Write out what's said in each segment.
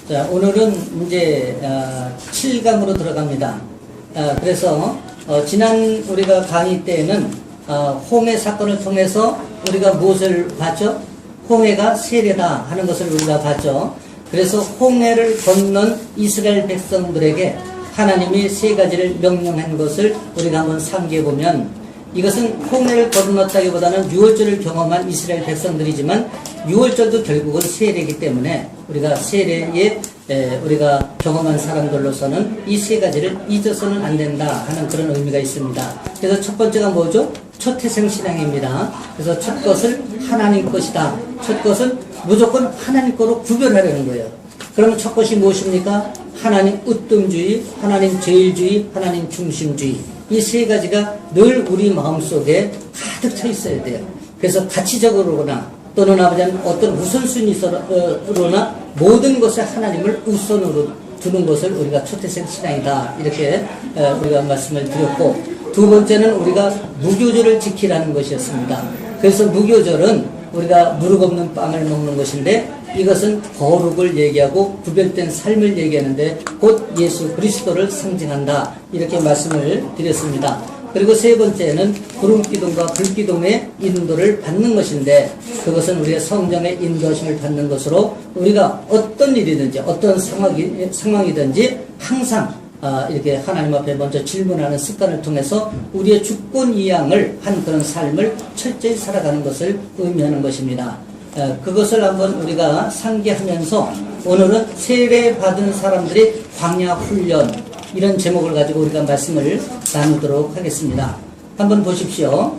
자, 오늘은 이제 7강으로 들어갑니다. 그래서 지난 우리가 강의 때에는 홍해 사건을 통해서 우리가 무엇을 봤죠? 홍해가 세례다 하는 것을 우리가 봤죠. 그래서 홍해를 건넌 이스라엘 백성들에게 하나님이 세 가지를 명령한 것을 우리가 한번 상기해 보면, 이것은 홍해를 건넜다기보다는 유월절을 경험한 이스라엘 백성들이지만 유월절도 결국은 세례이기 때문에 우리가 세례에 우리가 경험한 사람들로서는 이 세 가지를 잊어서는 안 된다 하는 그런 의미가 있습니다. 그래서 첫 번째가 뭐죠? 초태생 신앙입니다. 그래서 첫 것을 하나님 것이다. 첫 것은 무조건 하나님 거로 구별하려는 거예요. 그러면 첫 것이 무엇입니까? 하나님 으뜸주의, 하나님 제일주의, 하나님 중심주의. 이 세 가지가 늘 우리 마음속에 가득 차 있어야 돼요. 그래서 가치적으로나 또는 아버지는 어떤 우선순위로나 모든 것에 하나님을 우선으로 두는 것을 우리가 초태생 신앙이다, 이렇게 우리가 말씀을 드렸고, 두 번째는 우리가 무교절을 지키라는 것이었습니다. 그래서 무교절은 우리가 누룩 없는 빵을 먹는 것인데, 이것은 거룩을 얘기하고 구별된 삶을 얘기하는데 곧 예수 그리스도를 상징한다, 이렇게 말씀을 드렸습니다. 그리고 세 번째는 구름기둥과 불기둥의 인도를 받는 것인데, 그것은 우리가 성령의 인도하심을 받는 것으로 우리가 어떤 일이든지 어떤 상황이든지 항상 이렇게 하나님 앞에 먼저 질문하는 습관을 통해서 우리의 주권 이양을 한 그런 삶을 철저히 살아가는 것을 의미하는 것입니다. 그것을 한번 우리가 상기하면서 오늘은 세례받은 사람들이 광야 훈련, 이런 제목을 가지고 우리가 말씀을 나누도록 하겠습니다. 한번 보십시오.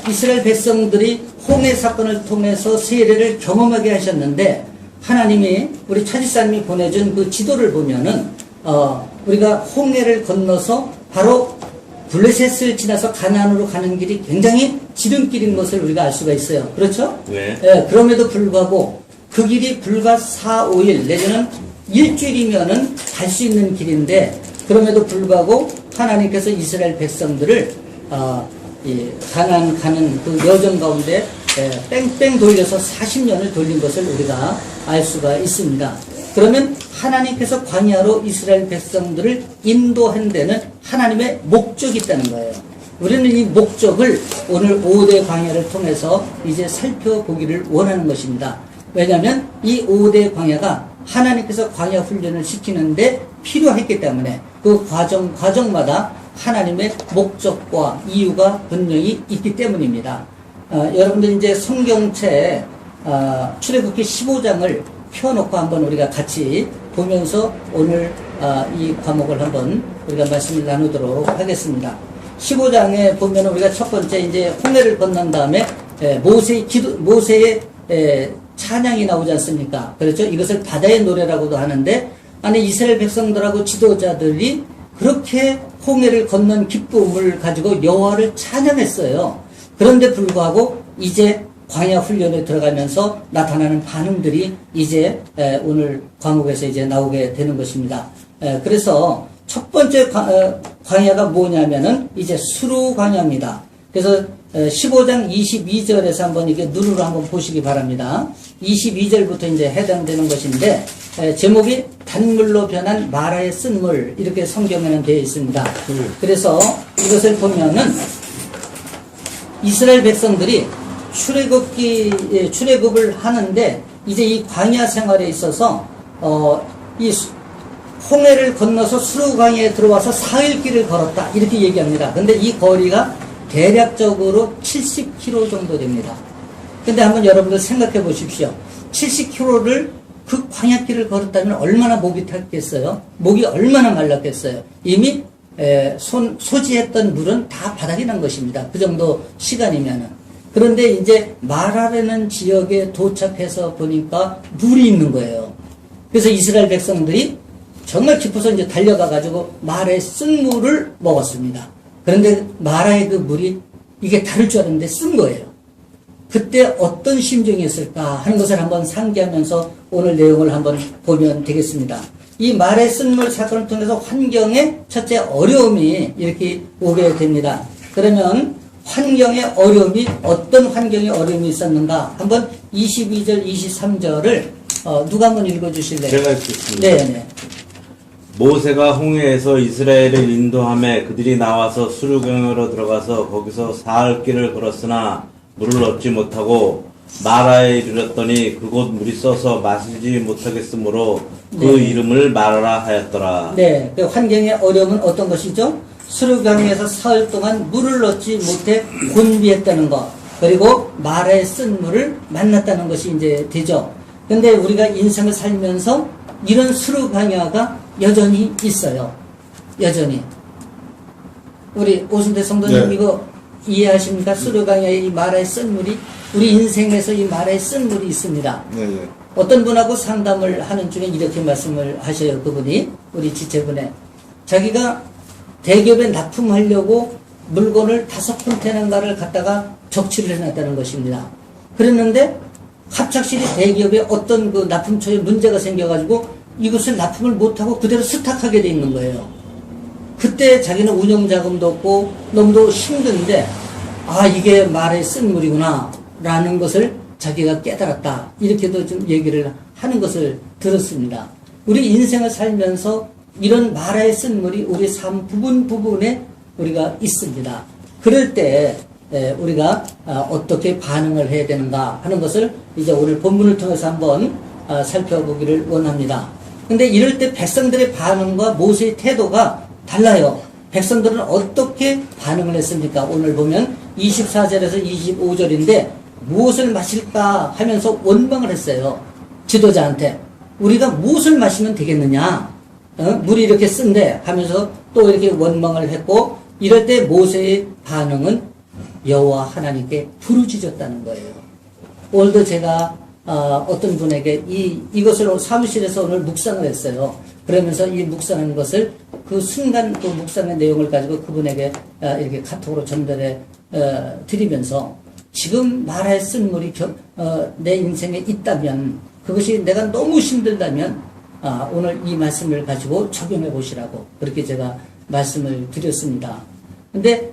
이스라엘 백성들이 홍해 사건을 통해서 세례를 경험하게 하셨는데, 하나님이 우리 차지사님이 보내준 그 지도를 보면은 우리가 홍해를 건너서 바로 블레셋을 지나서 가나안으로 가는 길이 굉장히 지름길인 것을 우리가 알 수가 있어요. 그렇죠? 네. 그럼에도 불구하고 그 길이 불과 4, 5일 내지는 일주일이면은 갈 수 있는 길인데, 그럼에도 불구하고 하나님께서 이스라엘 백성들을 가나안 가는 그 여정 가운데 뺑뺑 돌려서 40년을 돌린 것을 우리가 알 수가 있습니다. 그러면 하나님께서 광야로 이스라엘 백성들을 인도한 데는 하나님의 목적이 있다는 거예요. 우리는 이 목적을 오늘 5대 광야를 통해서 이제 살펴보기를 원하는 것입니다. 왜냐하면 이 5대 광야가 하나님께서 광야 훈련을 시키는데 필요했기 때문에 그 과정마다 하나님의 목적과 이유가 분명히 있기 때문입니다. 여러분들 이제 성경책 출애굽기 15장을 펴놓고 한번 우리가 같이 보면서 오늘 이 과목을 한번 우리가 말씀을 나누도록 하겠습니다. 15장에 보면 우리가 첫 번째 이제 홍해를 건넌 다음에 모세의 찬양이 나오지 않습니까? 그렇죠? 이것을 바다의 노래라고도 하는데, 아니 이스라엘 백성들하고 지도자들이 그렇게 홍해를 건넌 기쁨을 가지고 여호와를 찬양했어요. 그런데 불구하고 이제 광야 훈련에 들어가면서 나타나는 반응들이 이제 오늘 과목에서 이제 나오게 되는 것입니다. 그래서 첫 번째 광야가 뭐냐면은 이제 수루 광야입니다. 그래서 15장 22절에서 한번 이게 눈으로 한번 보시기 바랍니다. 22절부터 이제 해당되는 것인데, 제목이 단물로 변한 마라의 쓴물, 이렇게 성경에는 되어 있습니다. 그래서 이것을 보면은 이스라엘 백성들이 출애굽을 하는데, 이제 이 광야 생활에 있어서 이 홍해를 건너서 수루 광야에 들어와서 4일 길을 걸었다, 이렇게 얘기합니다. 근데 이 거리가 대략적으로 70km 정도 됩니다. 근데 한번 여러분들 생각해 보십시오. 70km를 그 광야길을 걸었다면 얼마나 목이 탔겠어요? 목이 얼마나 말랐겠어요? 이미 소지했던 물은 다 바닥이 난 것입니다. 그 정도 시간이면은. 그런데 이제 마라라는 지역에 도착해서 보니까 물이 있는 거예요. 그래서 이스라엘 백성들이 정말 깊어서 이제 달려가 가지고 마라의 쓴 물을 먹었습니다. 그런데 마라의 그 물이 이게 다를 줄 알았는데 쓴 거예요. 그때 어떤 심정이었을까 하는 것을 한번 상기하면서 오늘 내용을 한번 보면 되겠습니다. 이 마라의 쓴물 사건을 통해서 환경에 첫째 어려움이 이렇게 오게 됩니다. 그러면 환경의 어려움이, 어떤 환경의 어려움이 있었는가? 한번 22절, 23절을 누가 한번 읽어주실래요? 제가 읽겠습니다. 네. 모세가 홍해에서 이스라엘을 인도하며 그들이 나와서 수르경으로 들어가서 거기서 사흘 길을 걸었으나 물을 얻지 못하고 마라에 이르렀더니 그곳 물이 써서 마시지 못하겠으므로 그 네. 이름을 마라라 하였더라. 네, 그 환경의 어려움은 어떤 것이죠? 수르강에서 사흘 동안 물을 얻지 못해 곤비했다는 것, 그리고 마라에 쓴 물을 만났다는 것이 이제 되죠. 근데 우리가 인생을 살면서 이런 수르강야가 여전히 있어요. 여전히. 우리 오순대 성도님 네. 이거 이해하십니까? 수르강야의 이 마라에 쓴 물이 우리 인생에서 이 마라에 쓴 물이 있습니다. 네. 어떤 분하고 상담을 하는 중에 이렇게 말씀을 하셔요. 그분이 우리 지체분에 자기가 대기업에 납품하려고 물건을 5컨테이너를 갖다가 적치를 해놨다는 것입니다. 그랬는데 갑작스레 대기업에 어떤 그 납품처에 문제가 생겨가지고 이것을 납품을 못하고 그대로 스탁하게 돼 있는 거예요. 그때 자기는 운영자금도 없고 너무도 힘든데 이게 말에 쓴 물이구나 라는 것을 자기가 깨달았다. 이렇게도 좀 얘기를 하는 것을 들었습니다. 우리 인생을 살면서 이런 마라에 쓴 물이 우리 삶 부분에 우리가 있습니다. 그럴 때 우리가 어떻게 반응을 해야 되는가 하는 것을 이제 오늘 본문을 통해서 한번 살펴보기를 원합니다. 근데 이럴 때 백성들의 반응과 모세의 태도가 달라요. 백성들은 어떻게 반응을 했습니까? 오늘 보면 24절에서 25절인데 무엇을 마실까 하면서 원망을 했어요. 지도자한테. 우리가 무엇을 마시면 되겠느냐? 물이 이렇게 쓴데 하면서 또 이렇게 원망을 했고, 이럴 때 모세의 반응은 여호와 하나님께 부르짖었다는 거예요. 오늘도 제가 어떤 분에게 이것을 사무실에서 오늘 묵상을 했어요. 그러면서 이 묵상한 것을 그 순간 그 묵상의 내용을 가지고 그분에게 이렇게 카톡으로 전달해 드리면서 지금 말에 쓴 물이 내 인생에 있다면, 그것이 내가 너무 힘들다면 오늘 이 말씀을 가지고 적용해 보시라고 그렇게 제가 말씀을 드렸습니다. 근데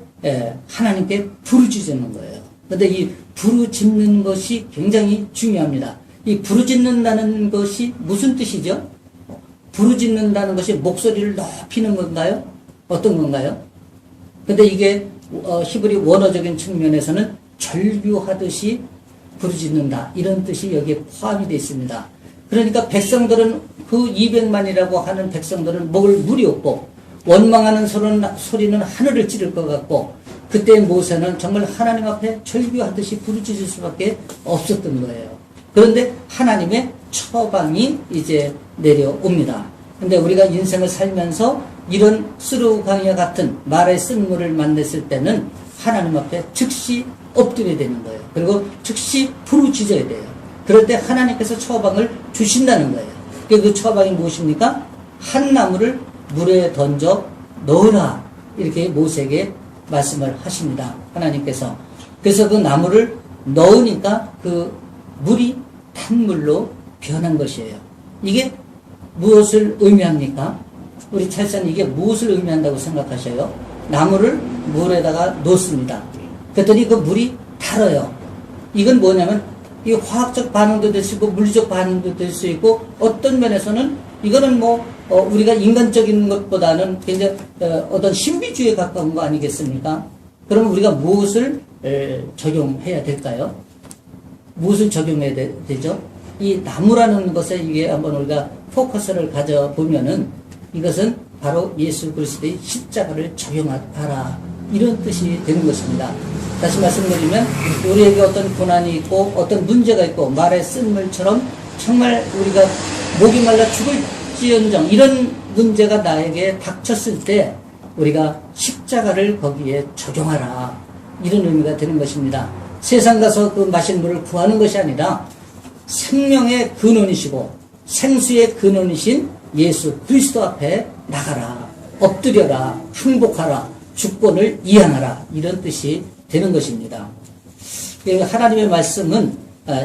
하나님께 부르짖는 거예요. 근데 이 부르짖는 것이 굉장히 중요합니다. 이 부르짖는다는 것이 무슨 뜻이죠? 부르짖는다는 것이 목소리를 높이는 건가요? 어떤 건가요? 근데 이게 히브리 원어적인 측면에서는 절규하듯이 부르짖는다, 이런 뜻이 여기에 포함이 되어 있습니다. 그러니까 백성들은 그 200만이라고 하는 백성들은 먹을 물이 없고 원망하는 소리는 하늘을 찌를 것 같고, 그때 모세는 정말 하나님 앞에 절규하듯이 부르짖을 수밖에 없었던 거예요. 그런데 하나님의 처방이 이제 내려옵니다. 근데 우리가 인생을 살면서 이런 수르강야 같은 말에 쓴 물을 만났을 때는 하나님 앞에 즉시 엎드려야 되는 거예요. 그리고 즉시 부르짖어야 돼요. 그럴 때 하나님께서 처방을 주신다는 거예요. 그 처방이 무엇입니까? 한 나무를 물에 던져 넣으라, 이렇게 모세에게 말씀을 하십니다. 하나님께서. 그래서 그 나무를 넣으니까 그 물이 탄물로 변한 것이에요. 이게 무엇을 의미합니까? 우리 찰사는 이게 무엇을 의미한다고 생각하셔요? 나무를 물에다가 놓습니다. 그랬더니 그 물이 달아요. 이건 뭐냐면 이 화학적 반응도 될 수 있고 물리적 반응도 될 수 있고, 어떤 면에서는 이거는 우리가 인간적인 것보다는 굉장히 어떤 신비주의에 가까운 거 아니겠습니까? 그럼 우리가 무엇을 적용해야 될까요? 무엇을 적용해야 되죠? 이 나무라는 것에 이게 한번 우리가 포커스를 가져보면은 이것은 바로 예수 그리스도의 십자가를 적용하라, 이런 뜻이 되는 것입니다. 다시 말씀드리면 우리에게 어떤 고난이 있고 어떤 문제가 있고 말에 쓴 물처럼 정말 우리가 목이 말라 죽을지언정 이런 문제가 나에게 닥쳤을 때 우리가 십자가를 거기에 적용하라, 이런 의미가 되는 것입니다. 세상 가서 그 마실 물을 구하는 것이 아니라 생명의 근원이시고 생수의 근원이신 예수 그리스도 앞에 나가라, 엎드려라, 항복하라, 주권을 이양하라, 이런 뜻이 되는 것입니다. 하나님의 말씀은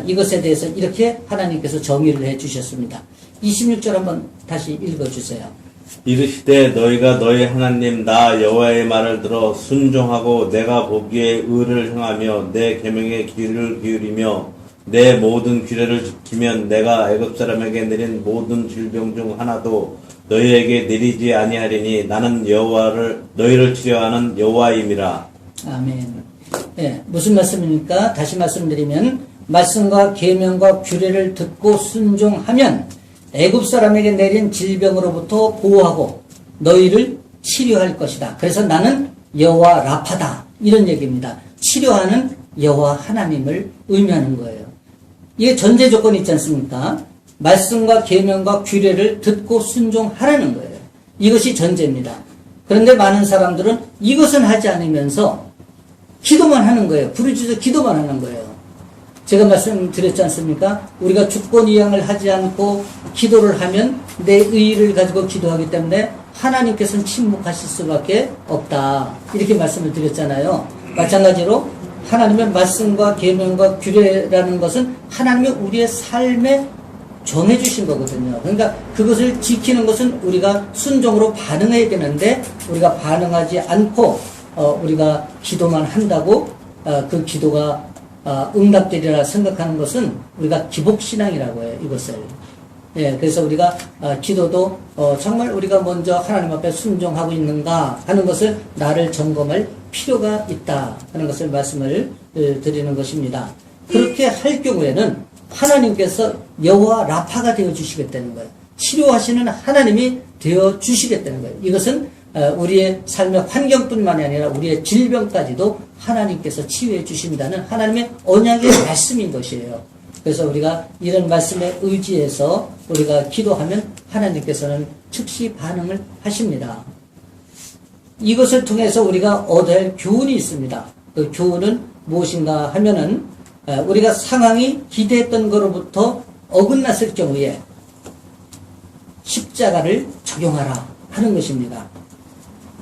이것에 대해서 이렇게 하나님께서 정의를 해 주셨습니다. 26절 한번 다시 읽어주세요. 이르시되 너희가 너희 하나님 나 여호와의 말을 들어 순종하고 내가 보기에 의를 행하며 내 계명에 귀를 기울이며 내 모든 규례를 지키면 내가 애굽 사람에게 내린 모든 질병 중 하나도 너희에게 내리지 아니하리니 나는 여호와를 너희를 치료하는 여호와임이라. 아멘. 예, 무슨 말씀입니까? 다시 말씀드리면 말씀과 계명과 규례를 듣고 순종하면 애굽 사람에게 내린 질병으로부터 보호하고 너희를 치료할 것이다. 그래서 나는 여호와 라파다. 이런 얘기입니다. 치료하는 여호와 하나님을 의미하는 거예요. 이게 전제 조건이 있지 않습니까? 말씀과 계명과 규례를 듣고 순종하라는 거예요. 이것이 전제입니다. 그런데 많은 사람들은 이것은 하지 않으면서 기도만 하는 거예요. 부르짖어 기도만 하는 거예요. 제가 말씀드렸지 않습니까? 우리가 주권 이양을 하지 않고 기도를 하면 내 의의를 가지고 기도하기 때문에 하나님께서는 침묵하실 수밖에 없다. 이렇게 말씀을 드렸잖아요. 마찬가지로 하나님의 말씀과 계명과 규례라는 것은 하나님이 우리의 삶에 정해주신 거거든요. 그러니까 그것을 지키는 것은 우리가 순종으로 반응해야 되는데 우리가 반응하지 않고 우리가 기도만 한다고 그 기도가 응답되리라 생각하는 것은 우리가 기복신앙이라고 해요. 이것을. 예, 그래서 우리가 기도도 정말 우리가 먼저 하나님 앞에 순종하고 있는가 하는 것을 나를 점검할 필요가 있다 하는 것을 말씀을 드리는 것입니다. 그렇게 할 경우에는 하나님께서 여호와 라파가 되어 주시겠다는 거예요. 치료하시는 하나님이 되어 주시겠다는 거예요. 이것은 우리의 삶의 환경뿐만이 아니라 우리의 질병까지도 하나님께서 치유해 주신다는 하나님의 언약의 말씀인 것이에요. 그래서 우리가 이런 말씀에 의지해서 우리가 기도하면 하나님께서는 즉시 반응을 하십니다. 이것을 통해서 우리가 얻어야 할 교훈이 있습니다. 그 교훈은 무엇인가 하면은 우리가 상황이 기대했던 것로부터 어긋났을 경우에 십자가를 적용하라 하는 것입니다.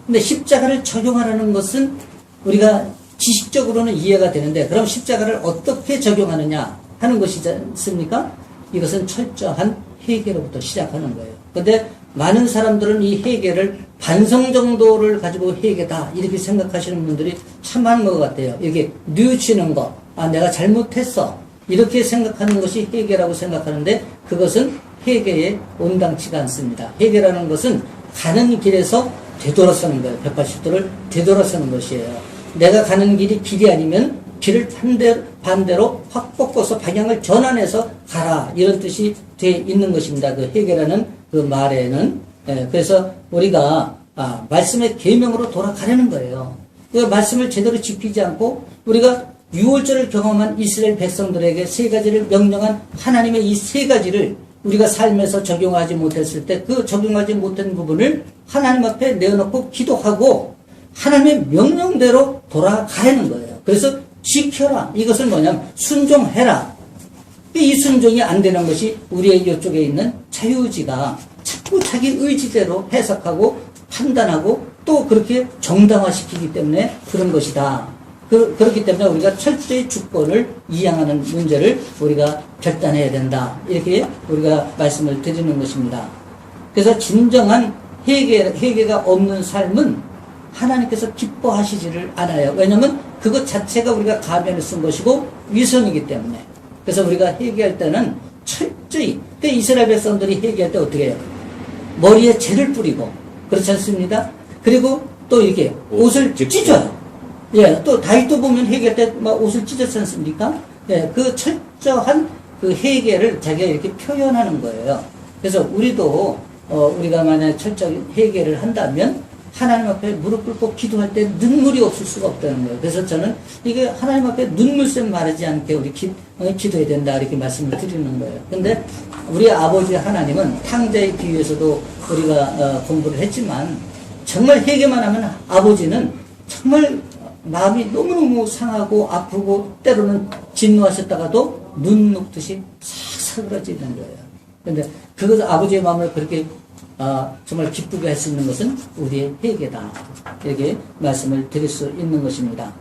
근데 십자가를 적용하라는 것은 우리가 지식적으로는 이해가 되는데 그럼 십자가를 어떻게 적용하느냐 하는 것이지 않습니까? 이것은 철저한 회개로부터 시작하는 거예요. 그런데 많은 사람들은 이 회개를 반성 정도를 가지고 회개다 이렇게 생각하시는 분들이 참 많은 것 같아요. 이렇게 뉘우치는 것, 내가 잘못했어 이렇게 생각하는 것이 회개라고 생각하는데 그것은 회개에 온당치가 않습니다. 회개라는 것은 가는 길에서 되돌아서는 거예요. 180도를 되돌아서는 것이에요. 내가 가는 길이 길이 아니면 길을 반대로 확 꺾어서 방향을 전환해서 가라 이런 뜻이 돼 있는 것입니다. 그 회개라는 그 말에는. 그래서 우리가 말씀의 계명으로 돌아가려는 거예요. 그 말씀을 제대로 지키지 않고 우리가 유월절을 경험한 이스라엘 백성들에게 세 가지를 명령한 하나님의 이 세 가지를 우리가 삶에서 적용하지 못했을 때 그 적용하지 못한 부분을 하나님 앞에 내어놓고 기도하고 하나님의 명령대로 돌아가려는 거예요. 그래서 지켜라. 이것은 뭐냐면 순종해라. 이 순종이 안 되는 것이 우리의 이쪽에 있는 자유의지가 자꾸 자기 의지대로 해석하고 판단하고 또 그렇게 정당화시키기 때문에 그런 것이다. 그렇기 때문에 우리가 철저히 주권을 이양하는 문제를 우리가 결단해야 된다. 이렇게 우리가 말씀을 드리는 것입니다. 그래서 진정한 회개가 없는 삶은 하나님께서 기뻐하시지를 않아요. 왜냐하면 그것 자체가 우리가 가면을 쓴 것이고 위선이기 때문에. 그래서 우리가 회개할 때는 철저히 이스라엘 백성들이 회개할 때 어떻게 해요? 머리에 재를 뿌리고 그렇지 않습니다? 그리고 또 이렇게 옷을 찢어요. 예, 또 다윗도 보면 회개할 때 막 옷을 찢었지 않습니까? 예, 그 철저한 그 회개를 자기가 이렇게 표현하는 거예요. 그래서 우리도 우리가 만약 철저히 회개를 한다면 하나님 앞에 무릎 꿇고 기도할 때 눈물이 없을 수가 없다는 거예요. 그래서 저는 이게 하나님 앞에 눈물샘 마르지 않게 우리 기도해야 된다 이렇게 말씀을 드리는 거예요. 근데 우리 아버지 하나님은 탕자의 비유에서도 우리가 공부를 했지만 정말 회개만 하면 아버지는 정말 마음이 너무너무 상하고 아프고 때로는 진노하셨다가도 눈 녹듯이 싹 사그라지는 거예요. 근데 그것 아버지의 마음을 그렇게 정말 기쁘게 할 수 있는 것은 우리의 회개다. 이렇게 말씀을 드릴 수 있는 것입니다.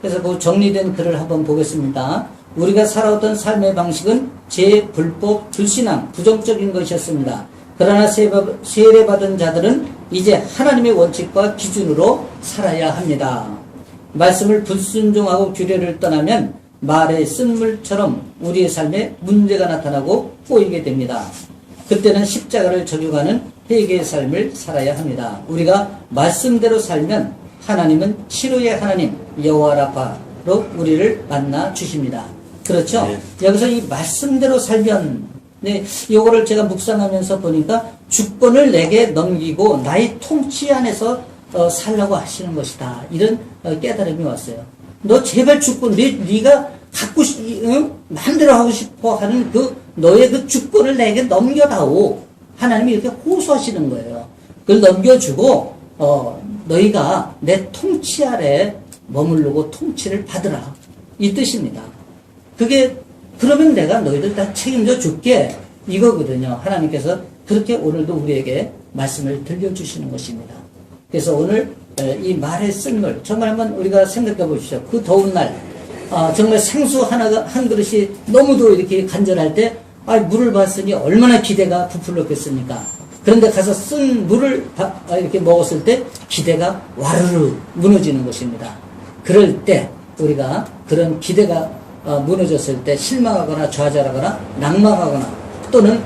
그래서 그 정리된 글을 한번 보겠습니다. 우리가 살아왔던 삶의 방식은 제불법 불신앙, 부정적인 것이었습니다. 그러나 세례받은 자들은 이제 하나님의 원칙과 기준으로 살아야 합니다. 말씀을 불순종하고 규례를 떠나면 말의 쓴물처럼 우리의 삶에 문제가 나타나고 꼬이게 됩니다. 그때는 십자가를 적용하는 회개의 삶을 살아야 합니다. 우리가 말씀대로 살면 하나님은 치료의 하나님 여호와 라파로 우리를 만나 주십니다. 그렇죠? 네. 여기서 이 말씀대로 살면, 네, 요거를 제가 묵상하면서 보니까 주권을 내게 넘기고 나의 통치 안에서 살라고 하시는 것이다. 이런 깨달음이 왔어요. 너 제발 주권, 네가 갖고 마음대로 하고 싶어 하는 그 너의 그 주권을 내게 넘겨다오. 하나님이 이렇게 호소하시는 거예요. 그걸 넘겨주고 너희가 내 통치 아래 머무르고 통치를 받으라. 이 뜻입니다. 그게 그러면 내가 너희들 다 책임져 줄게. 이거거든요. 하나님께서 그렇게 오늘도 우리에게 말씀을 들려주시는 것입니다. 그래서 오늘 이 말의 쓴물 정말 한번 우리가 생각해 보십시오. 그 더운 날 정말 생수 한 그릇이 너무도 이렇게 간절할 때 물을 봤으니 얼마나 기대가 부풀렸겠습니까? 그런데 가서 쓴 물을 이렇게 먹었을 때 기대가 와르르 무너지는 것입니다. 그럴 때 우리가 그런 기대가 무너졌을 때 실망하거나 좌절하거나 낙망하거나 또는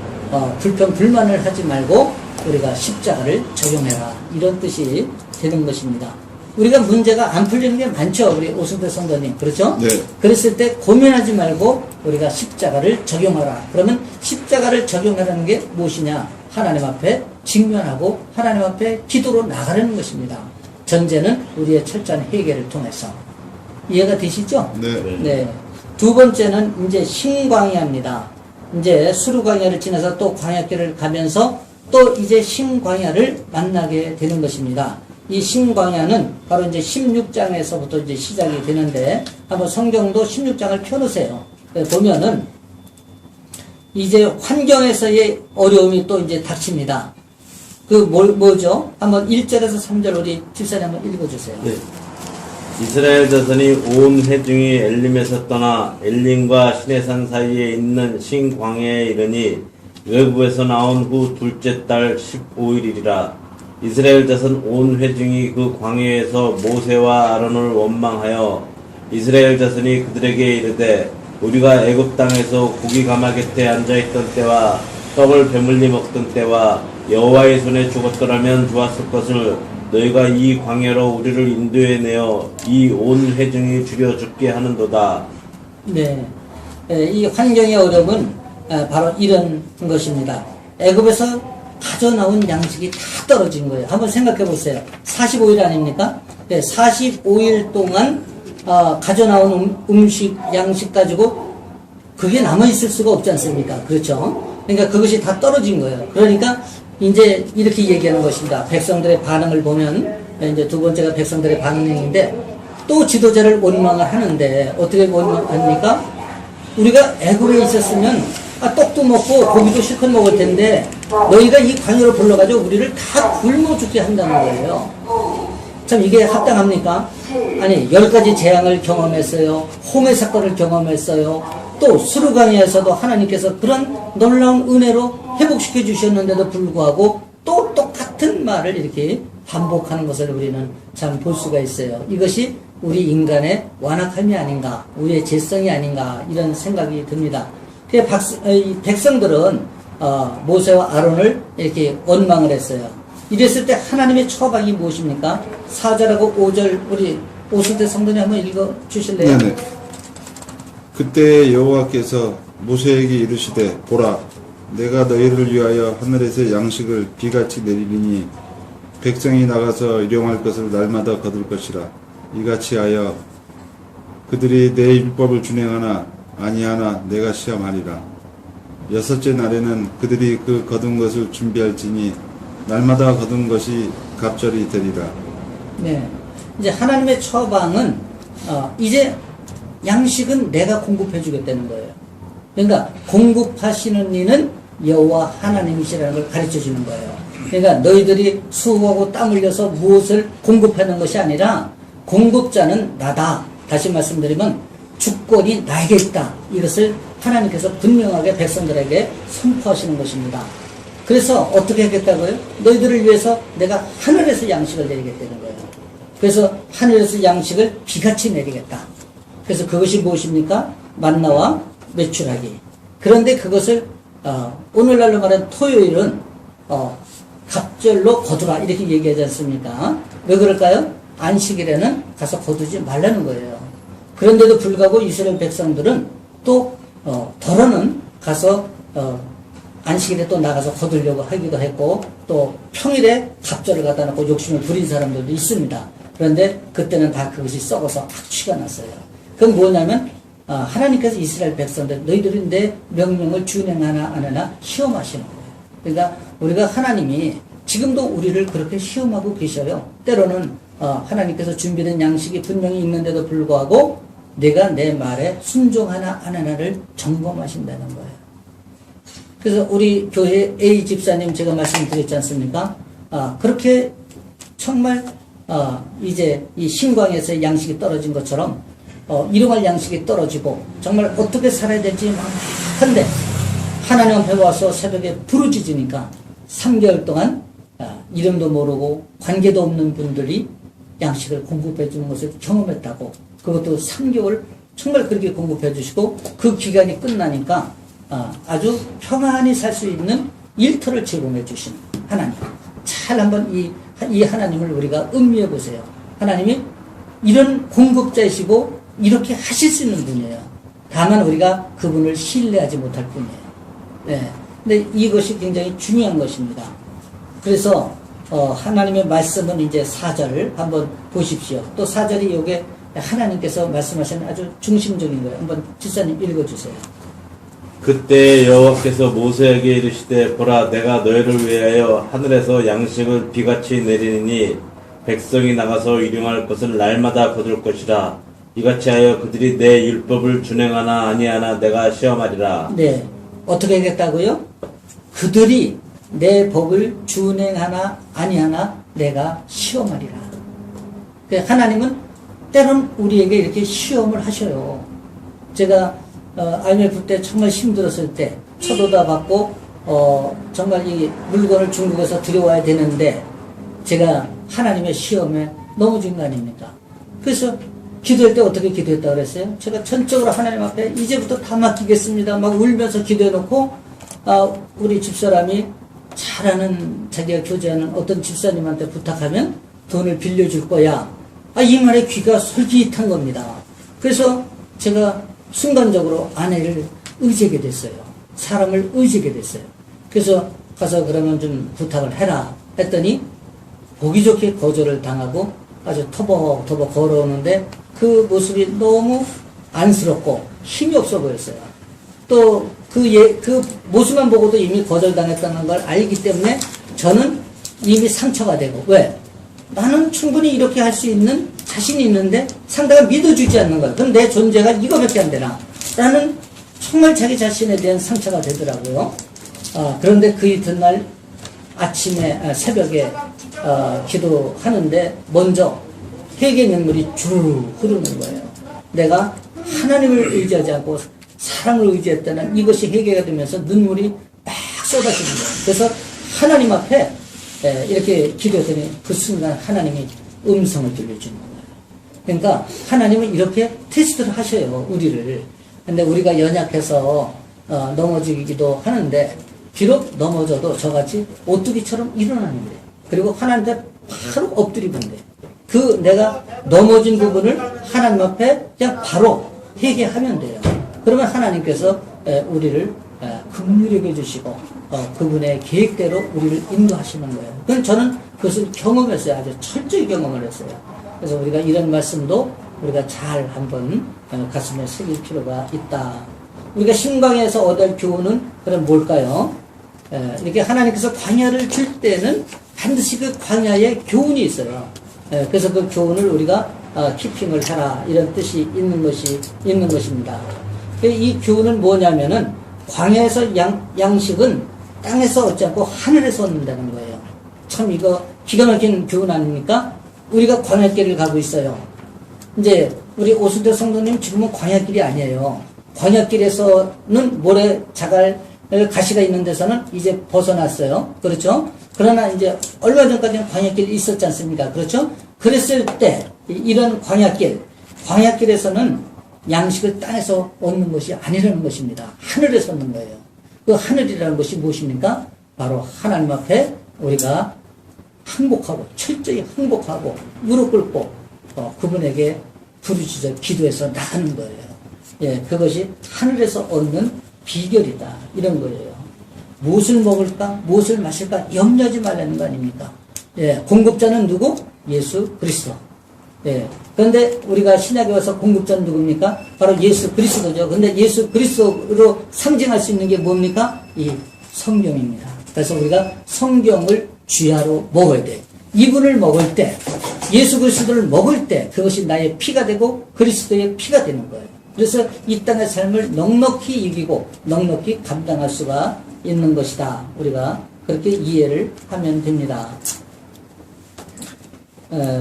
불평 불만을 하지 말고 우리가 십자가를 적용해라. 이런 뜻이 되는 것입니다. 우리가 문제가 안 풀리는 게 많죠. 우리 오승태 성도님. 그렇죠? 네. 그랬을 때 고민하지 말고 우리가 십자가를 적용하라. 그러면 십자가를 적용하라는 게 무엇이냐? 하나님 앞에 직면하고 하나님 앞에 기도로 나가려는 것입니다. 전제는 우리의 철저한 회개를 통해서. 이해가 되시죠? 네. 네. 두 번째는 이제 신광야입니다. 이제 수르광야를 지나서 또 광야길을 가면서 또 이제 신광야를 만나게 되는 것입니다. 이 신광야는 바로 이제 16장에서부터 이제 시작이 되는데 한번 성경도 16장을 펴놓으세요. 보면은 이제 환경에서의 어려움이 또 이제 닥칩니다. 뭐죠? 한번 1절에서 3절 우리 집사님 한번 읽어주세요. 네. 이스라엘 자손이 온 회중이 엘림에서 떠나 엘림과 시내산 사이에 있는 신광야에 이르니 외부에서 나온 후 둘째 달 15일이라. 이스라엘 자손 온 회중이 그 광야에서 모세와 아론을 원망하여 이스라엘 자손이 그들에게 이르되 우리가 애굽 땅에서 고기 가마 곁에 앉아있던 때와 떡을 배물리 먹던 때와 여호와의 손에 죽었더라면 좋았을 것을 너희가 이 광야로 우리를 인도해 내어 이 온 회중이 죽여 죽게 하는도다. 네, 이 환경의 어려움은 바로 이런 것입니다. 애굽에서 가져나온 양식이 다 떨어진 거예요. 한번 생각해 보세요. 45일 아닙니까? 네, 45일 동안 가져나온 음식, 양식 가지고 그게 남아있을 수가 없지 않습니까? 그렇죠? 그러니까 그것이 다 떨어진 거예요. 그러니까 이제 이렇게 얘기하는 것입니다. 백성들의 반응을 보면 이제 두 번째가 백성들의 반응인데 또 지도자를 원망을 하는데 어떻게 원망합니까? 우리가 애굽에 있었으면 떡도 먹고 고기도 실컷 먹을 텐데 너희가 이 광야로 불러가지고 우리를 다 굶어 죽게 한다는 거예요. 참 이게 합당합니까? 아니 10가지 재앙을 경험했어요. 홍해 사건을 경험했어요. 또 수르광야에서도 하나님께서 그런 놀라운 은혜로 회복시켜 주셨는데도 불구하고 또 똑같은 말을 이렇게 반복하는 것을 우리는 참 볼 수가 있어요. 이것이 우리 인간의 완악함이 아닌가, 우리의 죄성이 아닌가 이런 생각이 듭니다. 이 백성들은 모세와 아론을 이렇게 원망을 했어요. 이랬을 때 하나님의 처방이 무엇입니까? 4절하고 5절 우리 오승태 성도님 한번 읽어 주실래요? 네네. 그때 여호와께서 모세에게 이르시되 보라 내가 너희를 위하여 하늘에서 양식을 비같이 내리리니 백성이 나가서 일용할 것을 날마다 거둘 것이라. 이같이 하여 그들이 내 율법을 준행하나 아니하나 내가 시험하리라. 여섯째 날에는 그들이 그 거둔 것을 준비할지니 날마다 거둔 것이 갑절이 되리라. 네. 이제 하나님의 처방은 이제 양식은 내가 공급해 주겠다는 거예요. 그러니까 공급하시는 이는 여호와 하나님이시라는 걸 가르쳐 주는 거예요. 그러니까 너희들이 수고하고 땀 흘려서 무엇을 공급하는 것이 아니라 공급자는 나다. 다시 말씀드리면 주권이 나에게 있다. 이것을 하나님께서 분명하게 백성들에게 선포하시는 것입니다. 그래서 어떻게 하겠다고요? 너희들을 위해서 내가 하늘에서 양식을 내리겠다는 거예요. 그래서 하늘에서 양식을 비같이 내리겠다. 그래서 그것이 무엇입니까? 만나와 메추라기. 그런데 그것을 오늘날로 말하는 토요일은 갑절로 거두라 이렇게 얘기하지 않습니까? 왜 그럴까요? 안식일에는 가서 거두지 말라는 거예요. 그런데도 불구하고 이스라엘 백성들은 또 덜어는 가서 안식일에 또 나가서 거두려고 하기도 했고 또 평일에 갑절을 갖다 놓고 욕심을 부린 사람들도 있습니다. 그런데 그때는 다 그것이 썩어서 악취가 났어요. 그건 뭐냐면 하나님께서 이스라엘 백성들 너희들이 내 명령을 준행하나 안 하나 시험하시는 거예요. 그러니까 우리가 하나님이 지금도 우리를 그렇게 시험하고 계셔요. 때로는 하나님께서 준비된 양식이 분명히 있는데도 불구하고 내가 내 말에 순종하나 안 하나를 점검하신다는 거예요. 그래서 우리 교회 A 집사님 제가 말씀드렸지 않습니까? 그렇게 정말 이제 이 신광에서 양식이 떨어진 것처럼 일용할 양식이 떨어지고 정말 어떻게 살아야 될지 막 한데 하나님 앞에 와서 새벽에 부르짖으니까 3개월 동안 이름도 모르고 관계도 없는 분들이 양식을 공급해 주는 것을 경험했다고. 그것도 3개월 정말 그렇게 공급해 주시고 그 기간이 끝나니까 아주 평안히 살 수 있는 일터를 제공해 주신 하나님. 잘 한번 이 하나님을 우리가 음미해 보세요. 하나님이 이런 공급자이시고 이렇게 하실 수 있는 분이에요. 다만 우리가 그분을 신뢰하지 못할 뿐이에요. 네. 근데 이것이 굉장히 중요한 것입니다. 그래서 하나님의 말씀은 이제 4절 한번 보십시오. 또 4절이 이게 하나님께서 말씀하시는 아주 중심적인 거예요. 한번 집사님 읽어주세요. 그때 여호와께서 모세에게 이르시되 보라 내가 너희를 위하여 하늘에서 양식을 비같이 내리니 백성이 나가서 일용할 것을 날마다 거둘 것이라. 이같이 하여 그들이 내 율법을 준행하나 아니하나 내가 시험하리라. 네. 어떻게 하겠다고요? 그들이 내 법을 준행하나 아니하나 내가 시험하리라. 하나님은 때론 우리에게 이렇게 시험을 하셔요. 제가 IMF 때 정말 힘들었을 때 초도다 받고 정말 이 물건을 중국에서 들여와야 되는데 제가 하나님의 시험에 넘어진 거 아닙니까? 그래서 기도할 때 어떻게 기도했다고 그랬어요? 제가 전적으로 하나님 앞에 이제부터 다 맡기겠습니다. 막 울면서 기도해놓고 우리 집사람이 잘하는 자기가 교제하는 어떤 집사님한테 부탁하면 돈을 빌려줄 거야. 이 말에 귀가 솔깃한 겁니다. 그래서 제가 순간적으로 아내를 의지하게 됐어요. 사람을 의지하게 됐어요. 그래서 가서 그러면 좀 부탁을 해라 했더니 보기 좋게 거절을 당하고 아주 터벅터벅 걸어오는데 그 모습이 너무 안쓰럽고 힘이 없어 보였어요. 또 그 모습만 보고도 이미 거절당했다는 걸 알기 때문에 저는 이미 상처가 되고 왜? 나는 충분히 이렇게 할 수 있는 자신이 있는데 상대가 믿어주지 않는 거야. 그럼 내 존재가 이거밖에 안 되나? 라는 정말 자기 자신에 대한 상처가 되더라고요. 그런데 그 이튿날 아침에 새벽에 기도하는데 먼저 회개 눈물이 주르르 흐르는 거예요. 내가 하나님을 의지하지 않고 사랑을 의지했다는 이것이 회개가 되면서 눈물이 막 쏟아지는 거예요. 그래서 하나님 앞에 이렇게 기도했더니 그 순간 하나님이 음성을 들려주는 거예요. 그러니까 하나님은 이렇게 테스트를 하셔요, 우리를. 근데 우리가 연약해서 넘어지기도 하는데 비록 넘어져도 저같이 오뚜기처럼 일어나는데 그리고 하나님한테 바로 엎드리는데 그 내가 넘어진 부분을 하나님 앞에 그냥 바로 회개하면 돼요. 그러면 하나님께서 우리를 긍휼히 해주시고 그분의 계획대로 우리를 인도하시는 거예요. 그래서 저는 그것을 경험했어요. 아주 철저히 경험을 했어요. 그래서 우리가 이런 말씀도 우리가 잘 한번 가슴에 새길 필요가 있다. 우리가 신광에서 얻을 교훈은 그럼 뭘까요? 이렇게 하나님께서 광야를 줄 때는 반드시 그 광야에 교훈이 있어요. 그래서 그 교훈을 우리가 키핑을 하라 이런 뜻이 있는 것입니다. 이 교훈은 뭐냐면은 광야에서 양식은 땅에서 얻지 않고 하늘에서 얻는다는 거예요. 참 이거 기가 막힌 교훈 아닙니까? 우리가 광야길을 가고 있어요. 이제 우리 오순대 성도님 지금은 광야길이 아니에요. 광야길에서는 모래 자갈 가시가 있는 데서는 이제 벗어났어요. 그렇죠? 그러나 이제 얼마 전까지는 광야길이 있었지 않습니까? 그렇죠? 그랬을 때 이런 광야길에서는 양식을 땅에서 얻는 것이 아니라는 것입니다. 하늘에서 얻는 거예요. 그 하늘이라는 것이 무엇입니까? 바로 하나님 앞에 우리가 항복하고 철저히 항복하고 무릎 꿇고 그분에게 부르짖어 기도해서 나가는 거예요. 예, 그것이 하늘에서 얻는 비결이다 이런 거예요. 무엇을 먹을까 무엇을 마실까 염려하지 말라는 거 아닙니까? 예, 공급자는 누구? 예수 그리스도. 예, 그런데 우리가 신약에 와서 공급자는 누굽니까? 바로 예수 그리스도죠. 근데 예수 그리스도로 상징할 수 있는 게 뭡니까? 이 성경입니다. 그래서 우리가 성경을 주야로 먹어야 돼. 이분을 먹을 때, 예수 그리스도를 먹을 때 그것이 나의 피가 되고 그리스도의 피가 되는 거예요. 그래서 이 땅의 삶을 넉넉히 이기고 넉넉히 감당할 수가 있는 것이다. 우리가 그렇게 이해를 하면 됩니다.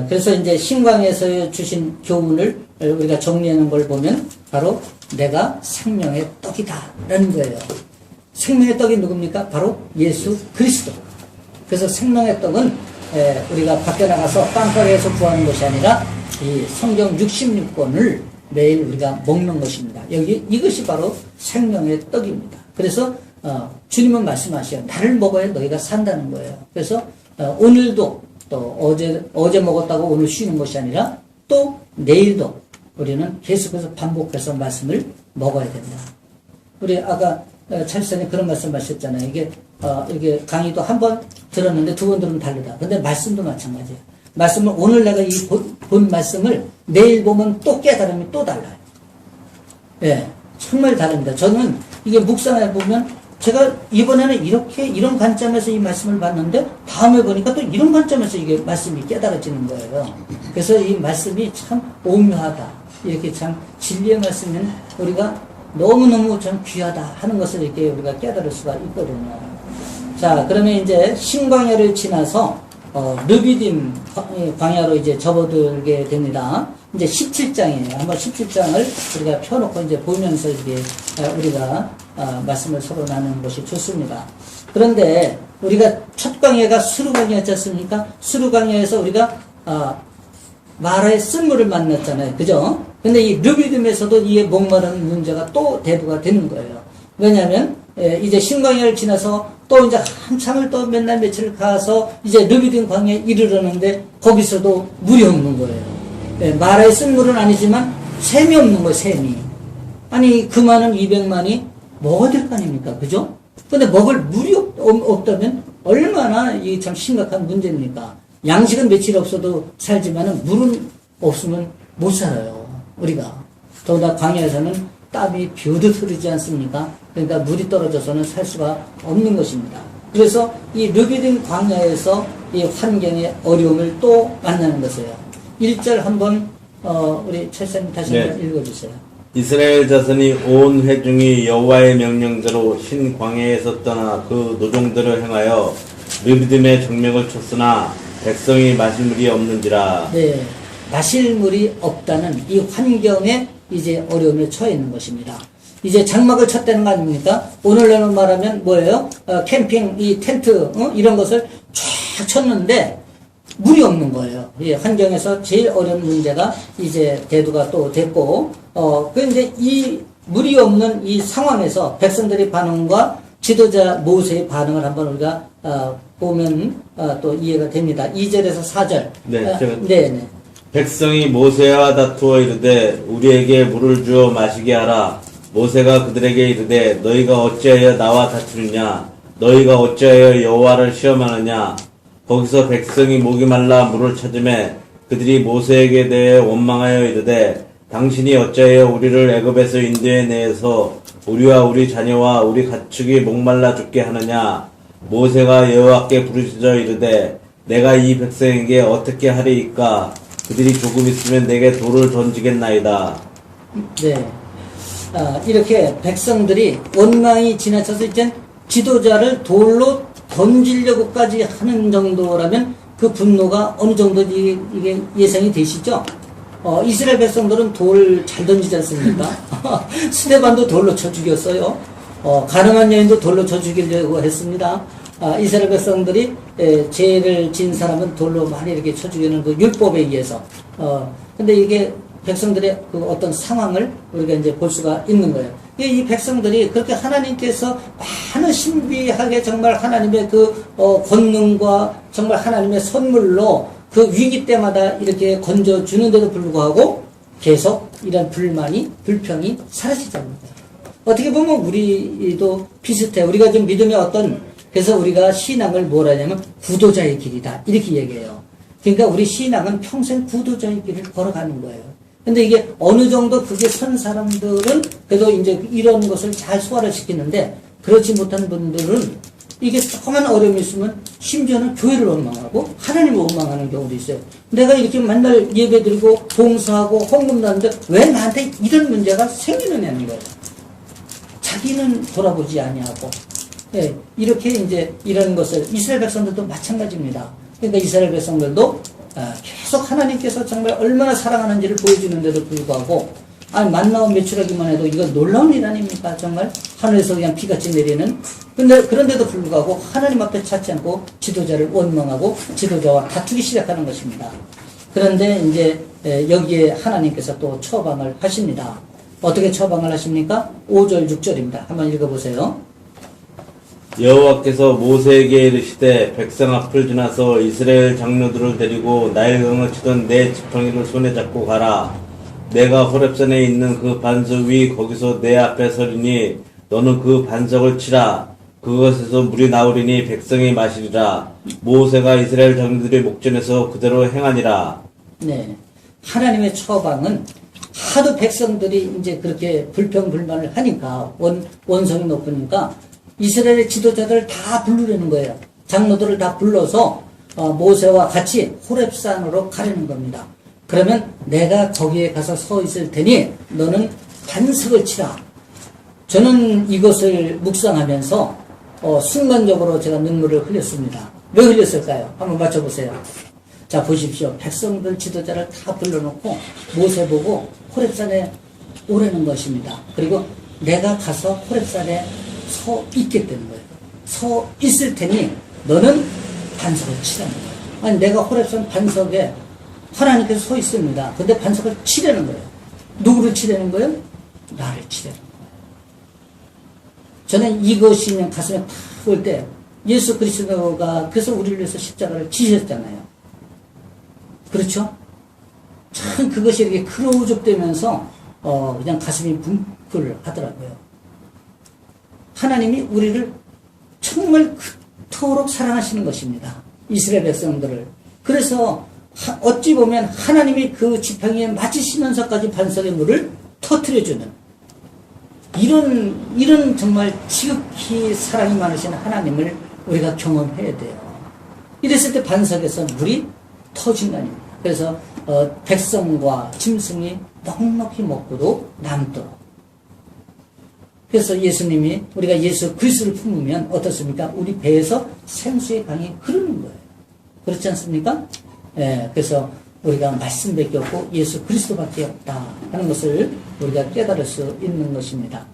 그래서 이제 신광에서 주신 교훈을 우리가 정리하는 걸 보면 바로 내가 생명의 떡이다라는 거예요. 생명의 떡이 누굽니까? 바로 예수 그리스도. 그래서 생명의 떡은 우리가 밖에 나가서 빵가게에서 구하는 것이 아니라 이 성경 66권을 매일 우리가 먹는 것입니다. 이것이 바로 생명의 떡입니다. 그래서 주님은 말씀하셔요. 나를 먹어야 너희가 산다는 거예요. 그래서 오늘도 또 어제 먹었다고 오늘 쉬는 것이 아니라 또 내일도 우리는 계속해서 반복해서 말씀을 먹어야 된다. 우리 아까 찰스님 그런 말씀 하셨잖아요. 이게 강의도 한 번 들었는데 두 번 들으면 다르다. 근데 말씀도 마찬가지예요. 말씀을 오늘 내가 이 본 말씀을 내일 보면 또 깨달음이 또 달라요. 예, 정말 다릅니다. 저는 이게 묵상해 보면 제가 이번에는 이런 관점에서 이 말씀을 봤는데 다음에 보니까 또 이런 관점에서 이게 말씀이 깨달아지는 거예요. 그래서 이 말씀이 참 오묘하다. 이렇게 참 진리의 말씀은 우리가 너무너무 참 귀하다 하는 것을 이렇게 우리가 깨달을 수가 있거든요. 자, 그러면 이제 신광야를 지나서 르비딤 광야로 이제 접어들게 됩니다. 이제 17장이에요. 한번 17장을 우리가 펴놓고 이제 보면서 이게 우리가 말씀을 서로 나누는 것이 좋습니다. 그런데 우리가 첫 광야가 수르 광야였지 않습니까? 수르 광야에서 우리가 마라의 쓴물을 만났잖아요. 그죠? 근데 이 르비딤에서도 이에 목마른 문제가 또 대두가 되는 거예요. 왜냐하면 이제 신광야를 지나서 또 이제 한참을 또 몇 날 며칠 가서 이제 르비딤 광야에 이르렀는데 거기서도 물이 없는 거예요. 마라의 쓴물은 아니지만 샘이 없는 거예요. 샘이. 아니 그 많은 200만이 먹어야 될 거 아닙니까? 그죠? 근데 먹을 물이 없다면 얼마나 이 참 심각한 문제입니까? 양식은 며칠 없어도 살지만은 물은 없으면 못 살아요. 우리가. 더구나 광야에서는 땀이 비오듯 흐르지 않습니까? 그러니까 물이 떨어져서는 살 수가 없는 것입니다. 그래서 이 르비딤 광야에서 이 환경의 어려움을 또 만나는 것이에요. 1절 한번 우리 철사님 다시 한번 읽어주세요. 이스라엘 자손이 온 회중이 여호와의 명령대로 신 광야에서 떠나 그 노종들을 행하여 르비딤의 정맥을 쳤으나 백성이 마실 물이 없는지라. 네, 마실 물이 없다는 이 환경에 이제 어려움에 처해 있는 것입니다. 이제 장막을 쳤다는 거 아닙니까? 오늘날로 말하면 뭐예요? 캠핑, 이 텐트, 이런 것을 쫙 쳤는데 물이 없는 거예요. 이 환경에서 제일 어려운 문제가 이제 대두가 또 됐고, 그런데 이 물이 없는 이 상황에서 백성들의 반응과 지도자 모세의 반응을 한번 우리가 보면 또 이해가 됩니다. 2절에서 4절. 네, 네. 백성이 모세와 다투어 이르되 우리에게 물을 주어 마시게 하라. 모세가 그들에게 이르되 너희가 어찌하여 나와 다투느냐? 너희가 어찌하여 여호와를 시험하느냐? 거기서 백성이 목이 말라 물을 찾으매 그들이 모세에게 대해 원망하여 이르되 당신이 어찌하여 우리를 애굽에서 인도해 내서 우리와 우리 자녀와 우리 가축이 목말라 죽게 하느냐? 모세가 여호와께 부르짖어 이르되 내가 이 백성에게 어떻게 하리이까? 그들이 조금 있으면 내게 돌을 던지겠나이다. 네. 이렇게 백성들이 원망이 지나쳐서 이제 지도자를 돌로 던지려고까지 하는 정도라면 그 분노가 어느 정도인지 이게 예상이 되시죠? 이스라엘 백성들은 돌 잘 던지지 않습니까? 스데반도 돌로 쳐 죽였어요. 가늠한 여인도 돌로 쳐 죽이려고 했습니다. 이스라엘 백성들이 죄를 진 사람은 돌로 많이 이렇게 쳐 죽이는 그 율법에 의해서. 근데 이게 백성들의 그 어떤 상황을 우리가 이제 볼 수가 있는 거예요. 이 백성들이 그렇게 하나님께서 많은 신비하게 정말 하나님의 그 권능과 정말 하나님의 선물로 그 위기 때마다 이렇게 건져주는데도 불구하고 계속 이런 불평이 사라지지 않는다. 어떻게 보면 우리도 비슷해. 우리가 좀 믿음의 그래서 우리가 신앙을 뭐라 하냐면 구도자의 길이다. 이렇게 얘기해요. 그러니까 우리 신앙은 평생 구도자의 길을 걸어가는 거예요. 근데 이게 어느 정도 그게 선 사람들은 그래도 이제 이런 것을 잘 소화를 시키는데 그렇지 못한 분들은 이게 조그만 어려움이 있으면 심지어는 교회를 원망하고 하나님을 원망하는 경우도 있어요. 내가 이렇게 맨날 예배 드리고 봉사하고 헌금도 하는데 왜 나한테 이런 문제가 생기느냐는 거예요. 자기는 돌아보지 아니하고. 예, 이렇게 이제 이런 것을 이스라엘 백성들도 마찬가지입니다. 그러니까 이스라엘 백성들도 계속 하나님께서 정말 얼마나 사랑하는지를 보여주는데도 불구하고 만나고 매출하기만 해도 이건 놀라운 일 아닙니까? 정말 하늘에서 그냥 비같이 내리는. 근데 그런데도 불구하고 하나님 앞에 찾지 않고 지도자를 원망하고 지도자와 다투기 시작하는 것입니다. 그런데 이제 여기에 하나님께서 또 처방을 하십니다. 어떻게 처방을 하십니까? 5절 6절입니다. 한번 읽어보세요. 여호와께서 모세에게 이르시되 백성 앞을 지나서 이스라엘 장로들을 데리고 나일강을 치던 내 지팡이를 손에 잡고 가라. 내가 호렙산에 있는 그 반석 위 거기서 내 앞에 서리니 너는 그 반석을 치라. 그것에서 물이 나오리니 백성이 마시리라. 모세가 이스라엘 장로들의 목전에서 그대로 행하니라. 네, 하나님의 처방은 하도 백성들이 이제 그렇게 불평불만을 하니까 원성이 높으니까 이스라엘의 지도자들을 다 부르려는 거예요. 장로들을 다 불러서 모세와 같이 호렙산으로 가려는 겁니다. 그러면 내가 거기에 가서 서 있을 테니 너는 반석을 치라. 저는 이것을 묵상하면서 순간적으로 제가 눈물을 흘렸습니다. 왜 흘렸을까요? 한번 맞춰보세요. 자, 보십시오. 백성들 지도자를 다 불러놓고 모세 보고 호렙산에 오라는 것입니다. 그리고 내가 가서 호렙산에 서 있겠다는 거예요. 서 있을 테니 너는 반석을 치라는 거예요. 아니, 내가 호렙산 반석에 하나님께서 서 있습니다. 근데 반석을 치라는 거예요. 누구를 치라는 거예요? 나를 치라는 거예요. 저는 이것이 그냥 가슴에 탁 올 때 예수 그리스도가 그래서 우리를 위해서 십자가를 지셨잖아요. 그렇죠? 참 그것이 이렇게 크로우접되면서 그냥 가슴이 뭉클하더라고요. 하나님이 우리를 정말 그토록 사랑하시는 것입니다. 이스라엘 백성들을. 그래서 어찌 보면 하나님이 그 지팡이에 맞으시면서까지 반석의 물을 터뜨려주는 이런 정말 지극히 사랑이 많으신 하나님을 우리가 경험해야 돼요. 이랬을 때 반석에서 물이 터진다니. 그래서 백성과 짐승이 넉넉히 먹고도 남도록. 그래서 예수님이 우리가 예수 그리스도를 품으면 어떻습니까? 우리 배에서 생수의 강이 흐르는 거예요. 그렇지 않습니까? 예, 그래서 우리가 말씀밖에 없고 예수 그리스도밖에 없다 하는 것을 우리가 깨달을 수 있는 것입니다.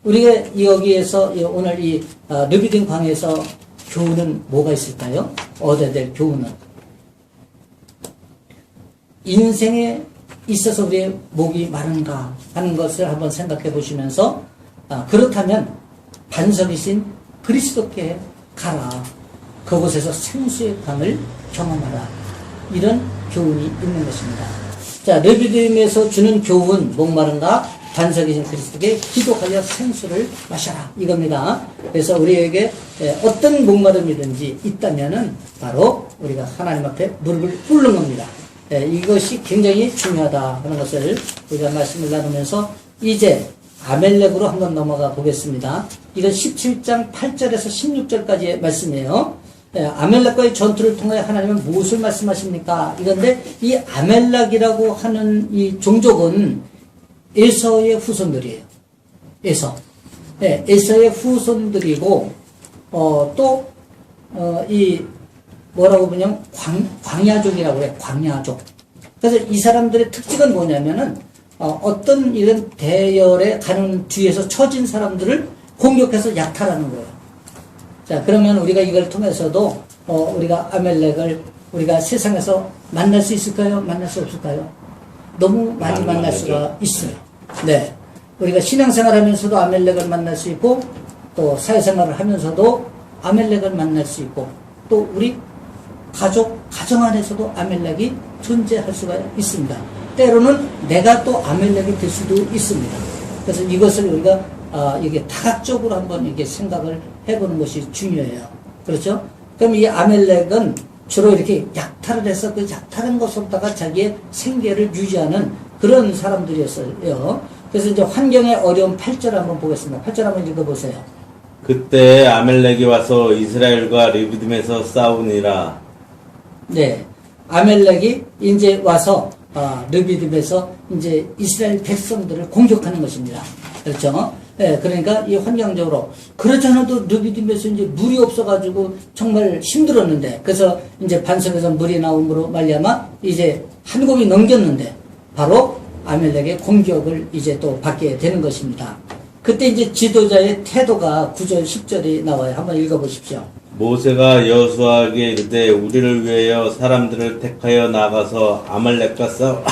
우리가 여기에서 오늘 이 르비딤 강에서 교훈은 뭐가 있을까요? 얻어야 될 교훈은 인생에 있어서 우리의 목이 마른가 하는 것을 한번 생각해 보시면서 그렇다면 반석이신 그리스도께 가라. 그곳에서 생수의 강을 경험하라. 이런 교훈이 있는 것입니다. 자, 르비딤에서 주는 교훈, 목마른가? 반석이신 그리스도께 기도하여 생수를 마셔라. 이겁니다. 그래서 우리에게 어떤 목마름이든지 있다면은 바로 우리가 하나님 앞에 무릎을 꿇는 겁니다. 이것이 굉장히 중요하다 하는 것을 우리가 말씀을 나누면서 이제 아멜렉으로 한번 넘어가 보겠습니다. 이건 17장 8절에서 16절까지의 말씀이에요. 아멜렉과의 전투를 통해 하나님은 무엇을 말씀하십니까? 이건데 이 아멜렉이라고 하는 이 종족은 에서의 후손들이에요. 에서의 후손들이고 이 뭐라고 보냐면 광야족이라고 그래요. 광야족. 그래서 이 사람들의 특징은 뭐냐면은 어떤 이런 대열에 가는 뒤에서 처진 사람들을 공격해서 약탈하는 거예요. 자, 그러면 우리가 이걸 통해서도 우리가 아멜렉을 우리가 세상에서 만날 수 있을까요? 만날 수 없을까요? 너무 많이 만날 수가 있어요. 네. 우리가 신앙생활 하면서도 아멜렉을 만날 수 있고, 또 사회생활을 하면서도 아멜렉을 만날 수 있고, 또 우리 가정 안에서도 아멜렉이 존재할 수가 있습니다. 때로는 내가 또 아멜렉이 될 수도 있습니다. 그래서 이것을 우리가 이게 다각적으로 한번 이렇게 생각을 해보는 것이 중요해요. 그렇죠? 그럼 이 아멜렉은 주로 이렇게 약탈을 해서 그 약탈한 것으로다가 자기의 생계를 유지하는 그런 사람들이었어요. 그래서 이제 환경의 어려운 8절 한번 보겠습니다. 8절 한번 읽어보세요. 그때 아멜렉이 와서 이스라엘과 르비딤에서 싸우니라. 네. 아멜렉이 이제 와서 르비딤에서 이제 이스라엘 백성들을 공격하는 것입니다. 그렇죠? 예, 그러니까 이 환경적으로 그렇지 않아도 르비딤에서 이제 물이 없어가지고 정말 힘들었는데, 그래서 이제 반석에서 물이 나옴으로 말미암아 이제 한 곱이 넘겼는데 바로 아멜렉의 공격을 이제 또 받게 되는 것입니다. 그때 이제 지도자의 태도가 9절 10절이 나와요. 한번 읽어보십시오. 모세가 여호수아에게 이르되 우리를 위하여 사람들을 택하여 나가서 아말렉과 싸우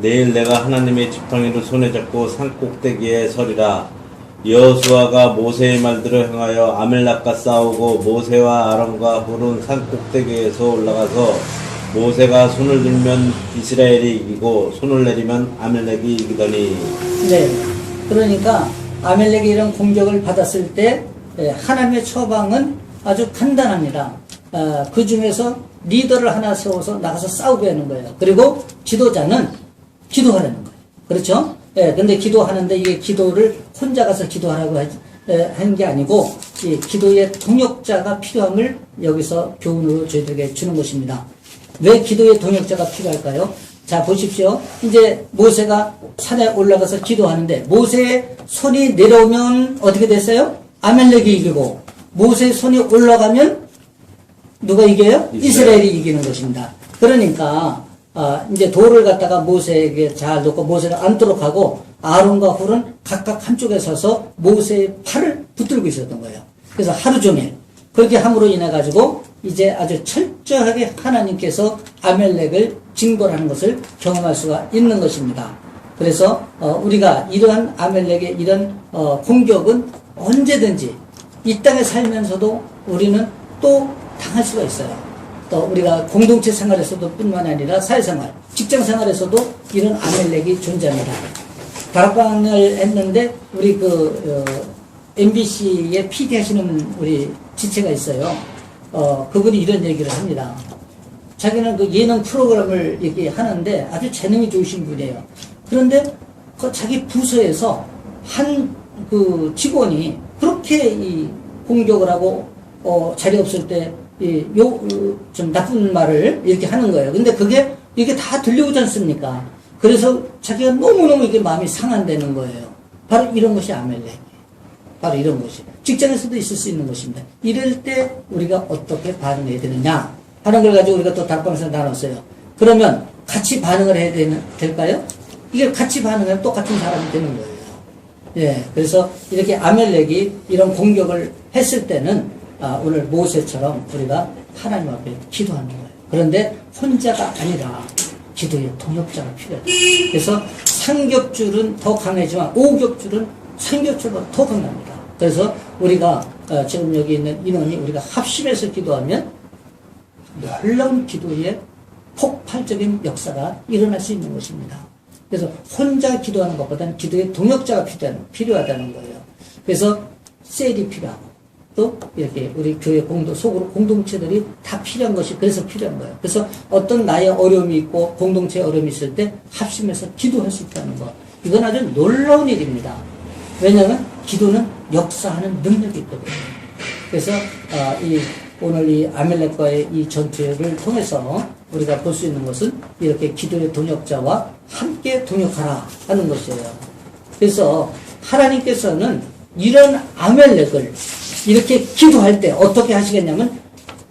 내일 내가 하나님의 지팡이를 손에 잡고 산 꼭대기에 서리라. 여호수아가 모세의 말들을 행하여 아말렉과 싸우고 모세와 아론과 훌은 산 꼭대기에서 올라가서 모세가 손을 들면 이스라엘이 이기고 손을 내리면 아말렉이 이기더니. 네. 그러니까 아멜렉이 이런 공격을 받았을 때 하나님의 처방은 아주 간단합니다. 그 중에서 리더를 하나 세워서 나가서 싸우게 하는 거예요. 그리고 지도자는 기도하라는 거예요. 그렇죠? 근데 기도하는데 이게 기도를 혼자 가서 기도하라고 하는 게 아니고 이 기도의 동역자가 필요함을 여기서 교훈으로 저희들에게 주는 것입니다. 왜 기도의 동역자가 필요할까요? 자, 보십시오. 이제 모세가 산에 올라가서 기도하는데 모세의 손이 내려오면 어떻게 됐어요? 아멜렉이 이기고, 모세의 손이 올라가면 누가 이겨요? 이스라엘이 이기는 것입니다. 그러니까 이제 돌을 갖다가 모세에게 잘 놓고 모세를 앉도록 하고 아론과 훌은 각각 한쪽에 서서 모세의 팔을 붙들고 있었던 거예요. 그래서 하루 종일 그렇게 함으로 인해 가지고 이제 아주 철저하게 하나님께서 아멜렉을 징벌하는 것을 경험할 수가 있는 것입니다. 그래서 우리가 이러한 아멜렉의 이런 공격은 언제든지 이 땅에 살면서도 우리는 또 당할 수가 있어요. 또 우리가 공동체 생활에서도 뿐만 아니라 사회생활, 직장생활에서도 이런 아멜렉이 존재합니다. 다락방을 했는데 우리 MBC의 PD 하시는 우리 지체가 있어요. 그분이 이런 얘기를 합니다. 자기는 그 예능 프로그램을 이렇게 하는데 아주 재능이 좋으신 분이에요. 그런데 그 자기 부서에서 한 그 직원이 그렇게 이 공격을 하고 자리 없을 때 좀 나쁜 말을 이렇게 하는 거예요. 근데 그게 이게 다 들려오지 않습니까? 그래서 자기가 너무너무 이게 마음이 상한다는 거예요. 바로 이런 것이 아멜렉. 바로 이런 것이. 직장에서도 있을 수 있는 것입니다. 이럴 때 우리가 어떻게 반응해야 되느냐 하는 걸 가지고 우리가 또 다락방에서 나눴어요. 그러면 같이 반응을 해야 될까요? 이게 같이 반응하면 똑같은 사람이 되는 거예요. 예, 그래서 이렇게 아멜렉이 이런 공격을 했을 때는 오늘 모세처럼 우리가 하나님 앞에 기도하는 거예요. 그런데 혼자가 아니라 기도의 동역자가 필요해요. 그래서 삼겹줄은 더 강하지만 오겹줄은 삼겹줄보다 더 강합니다. 그래서 우리가 지금 여기 있는 인원이 우리가 합심해서 기도하면 놀라운 기도의 폭발적인 역사가 일어날 수 있는 것입니다. 그래서 혼자 기도하는 것보다는 기도의 동역자가 필요하다는 거예요. 그래서 셀이 필요하고 또 이렇게 우리 교회 속으로 공동체들이 다 필요한 것이 그래서 필요한 거예요. 그래서 어떤 나의 어려움이 있고 공동체의 어려움이 있을 때 합심해서 기도할 수 있다는 것. 이건 아주 놀라운 일입니다. 왜냐하면 기도는 역사하는 능력이 있거든요. 그래서 오늘 이 아멜렉과의 이 전투를 통해서 우리가 볼 수 있는 것은 이렇게 기도의 동역자와 함께 동역하라 하는 것이에요. 그래서 하나님께서는 이런 아멜렉을 이렇게 기도할 때 어떻게 하시겠냐면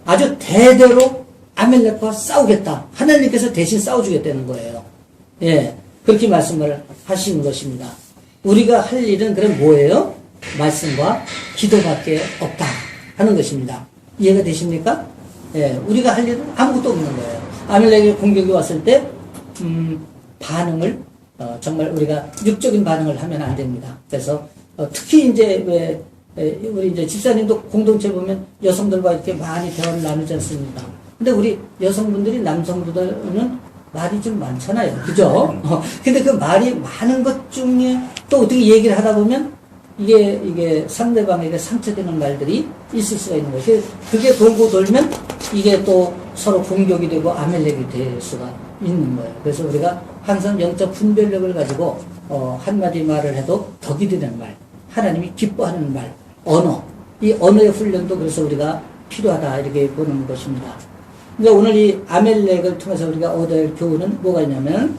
아주 대대로 아멜렉과 싸우겠다. 하나님께서 대신 싸워주겠다는 거예요. 예, 그렇게 말씀을 하시는 것입니다. 우리가 할 일은 그럼 뭐예요? 말씀과 기도밖에 없다 하는 것입니다. 이해가 되십니까? 예, 우리가 할 일은 아무것도 없는 거예요. 아멜렉의 공격이 왔을 때 반응을 정말 우리가 육적인 반응을 하면 안 됩니다. 그래서 특히 이제 우리 이제 집사님도 공동체 보면 여성들과 이렇게 많이 대화를 나누지 않습니까? 근데 우리 여성분들이 남성보다는 말이 좀 많잖아요. 그죠? 근데 그 말이 많은 것 중에 또 어떻게 얘기를 하다 보면 이게 상대방에게 상처되는 말들이 있을 수가 있는 거예요. 그게 돌고 돌면 이게 또 서로 공격이 되고 아멜렉이 될 수가 있는 거예요. 그래서 우리가 항상 영적 분별력을 가지고 한마디 말을 해도 덕이 되는 말, 하나님이 기뻐하는 말, 언어, 이 언어의 훈련도 그래서 우리가 필요하다 이렇게 보는 것입니다. 그러니까 오늘 이 아멜렉을 통해서 우리가 얻을 교훈은 뭐가 있냐면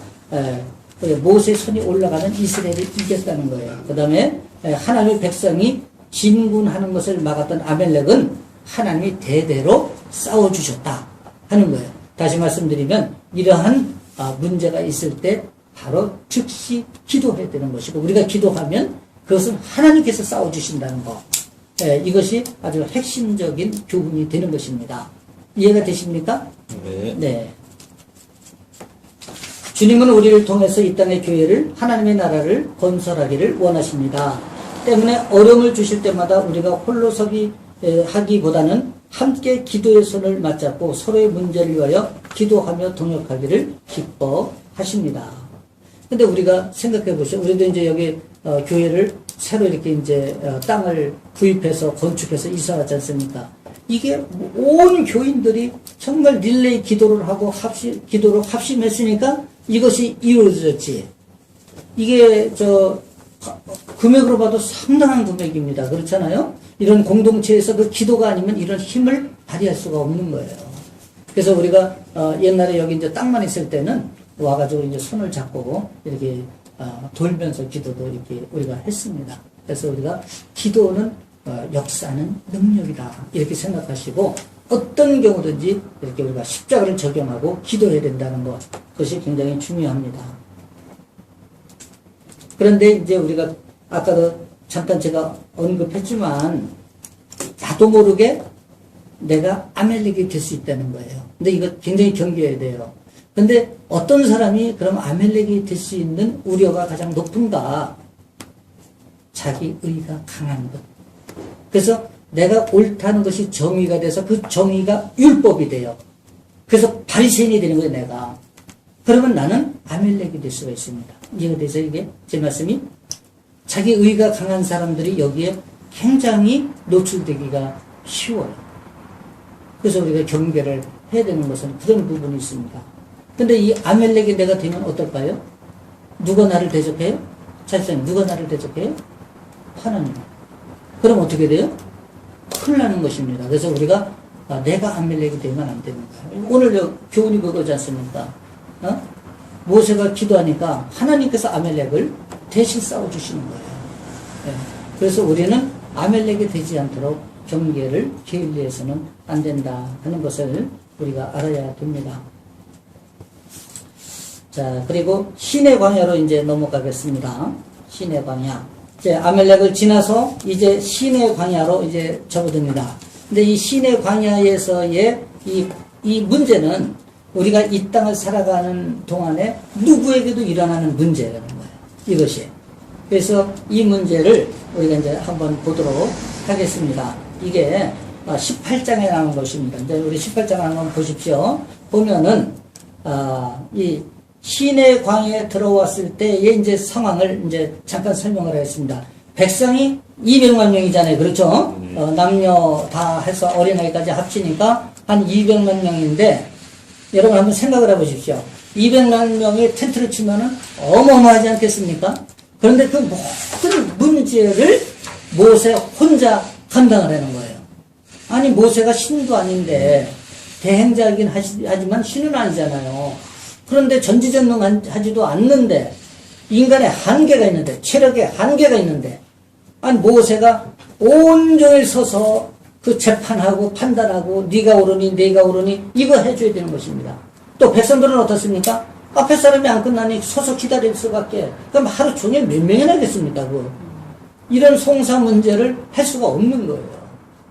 모세 손이 올라가는 이스라엘이 이겼다는 거예요. 그 다음에 하나님의 백성이 진군하는 것을 막았던 아멜렉은 하나님이 대대로 싸워주셨다 하는 거예요. 다시 말씀드리면 이러한 문제가 있을 때 바로 즉시 기도해야 되는 것이고 우리가 기도하면 그것은 하나님께서 싸워주신다는 것. 이것이 아주 핵심적인 교훈이 되는 것입니다. 이해가 되십니까? 네. 네. 주님은 우리를 통해서 이 땅의 교회를 하나님의 나라를 건설하기를 원하십니다. 때문에 어려움을 주실 때마다 우리가 홀로 서기 하기보다는 함께 기도의 손을 맞잡고 서로의 문제를 위하여 기도하며 동역하기를 기뻐하십니다. 근데 우리가 생각해 보시죠. 우리도 이제 여기 교회를 새로 이렇게 이제 땅을 구입해서 건축해서 이사 왔지 않습니까? 이게 온 교인들이 정말 릴레이 기도를 하고 기도로 합심했으니까 이것이 이루어졌지. 이게 금액으로 봐도 상당한 금액입니다. 그렇잖아요? 이런 공동체에서 그 기도가 아니면 이런 힘을 발휘할 수가 없는 거예요. 그래서 우리가 옛날에 여기 이제 땅만 있을 때는 와가지고 이제 손을 잡고 이렇게 돌면서 기도도 이렇게 우리가 했습니다. 그래서 우리가 기도는 역사는 능력이다 이렇게 생각하시고 어떤 경우든지 이렇게 우리가 십자가를 적용하고 기도해야 된다는 것 그것이 굉장히 중요합니다. 그런데 이제 우리가 아까도 잠깐 제가 언급했지만 나도 모르게 내가 아멜렉이 될 수 있다는 거예요. 근데 이거 굉장히 경계해야 돼요. 근데 어떤 사람이 그럼 아멜렉이 될 수 있는 우려가 가장 높은가? 자기 의가 강한 것. 그래서 내가 옳다는 것이 정의가 돼서 그 정의가 율법이 돼요. 그래서 바리새인이 되는 거예요, 내가. 그러면 나는 아멜렉이 될 수가 있습니다. 이해가 돼서 이게 제 말씀이 자기 의가 강한 사람들이 여기에 굉장히 노출되기가 쉬워요. 그래서 우리가 경계를 해야 되는 것은 그런 부분이 있습니다. 근데 이 아멜렉이 내가 되면 어떨까요? 누가 나를 대적해요? 자신은 누가 나를 대적해요? 하나님. 그럼 어떻게 돼요? 큰일 나는 것입니다. 그래서 우리가 내가 아멜렉이 되면 안 되는 거예요. 오늘 교훈이 그거지 않습니까? 모세가 기도하니까 하나님께서 아멜렉을 대신 싸워주시는 거예요. 네. 그래서 우리는 아멜렉이 되지 않도록 경계를 게을리해서는 안 된다 하는 것을 우리가 알아야 됩니다. 자, 그리고 시내 광야로 이제 넘어가겠습니다. 시내 광야. 이제 아멜렉을 지나서 이제 시내 광야로 이제 접어듭니다. 근데 이 시내 광야에서의 이 문제는 우리가 이 땅을 살아가는 동안에 누구에게도 일어나는 문제라는 거예요. 이것이. 그래서 이 문제를 우리가 이제 한번 보도록 하겠습니다. 이게 18장에 나온 것입니다. 이제 우리 18장 한번 보십시오. 보면은, 이 시내 광야에 들어왔을 때의 이제 상황을 이제 잠깐 설명을 하겠습니다. 백성이 200만 명이잖아요. 그렇죠? 남녀 다 해서 어린아이까지 합치니까 한 200만 명인데, 여러분 한번 생각을 해보십시오. 200만 명이 텐트를 치면은 어마어마하지 않겠습니까? 그런데 그 모든 문제를 모세 혼자 감당을 하는 거예요. 아니, 모세가 신도 아닌데, 대행자이긴 하지만 신은 아니잖아요. 그런데 전지전능하지도 않는데, 인간의 한계가 있는데, 체력의 한계가 있는데, 아니, 모세가 온종일 서서 그 재판하고 판단하고 네가 옳으니 내가 옳으니 이거 해줘야 되는 것입니다. 또 백성들은 어떻습니까? 앞에 사람이 안 끝나니 서서 기다릴 수밖에. 그럼 하루 종일 몇 명이나 겠습니까? 이런 송사 문제를 할 수가 없는 거예요.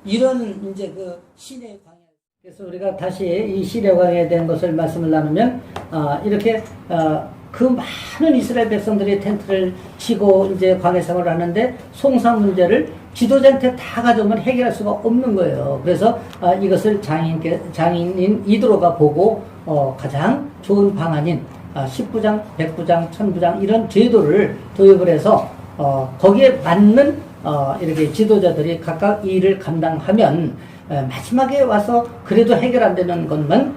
이런 이제 그 시내 광야. 그래서 우리가 다시 이 시내 광야에 대한 것을 말씀을 나누면 이렇게 그 많은 이스라엘 백성들이 텐트를 치고 이제 광야 생활을 하는데 송사 문제를 지도자한테 다 가져오면 해결할 수가 없는 거예요. 그래서 이것을 장인인 이드로가 보고 가장 좋은 방안인 10부장, 100부장, 1000부장 이런 제도를 도입을 해서 거기에 맞는 이렇게 지도자들이 각각 이 일을 감당하면 마지막에 와서 그래도 해결 안 되는 것만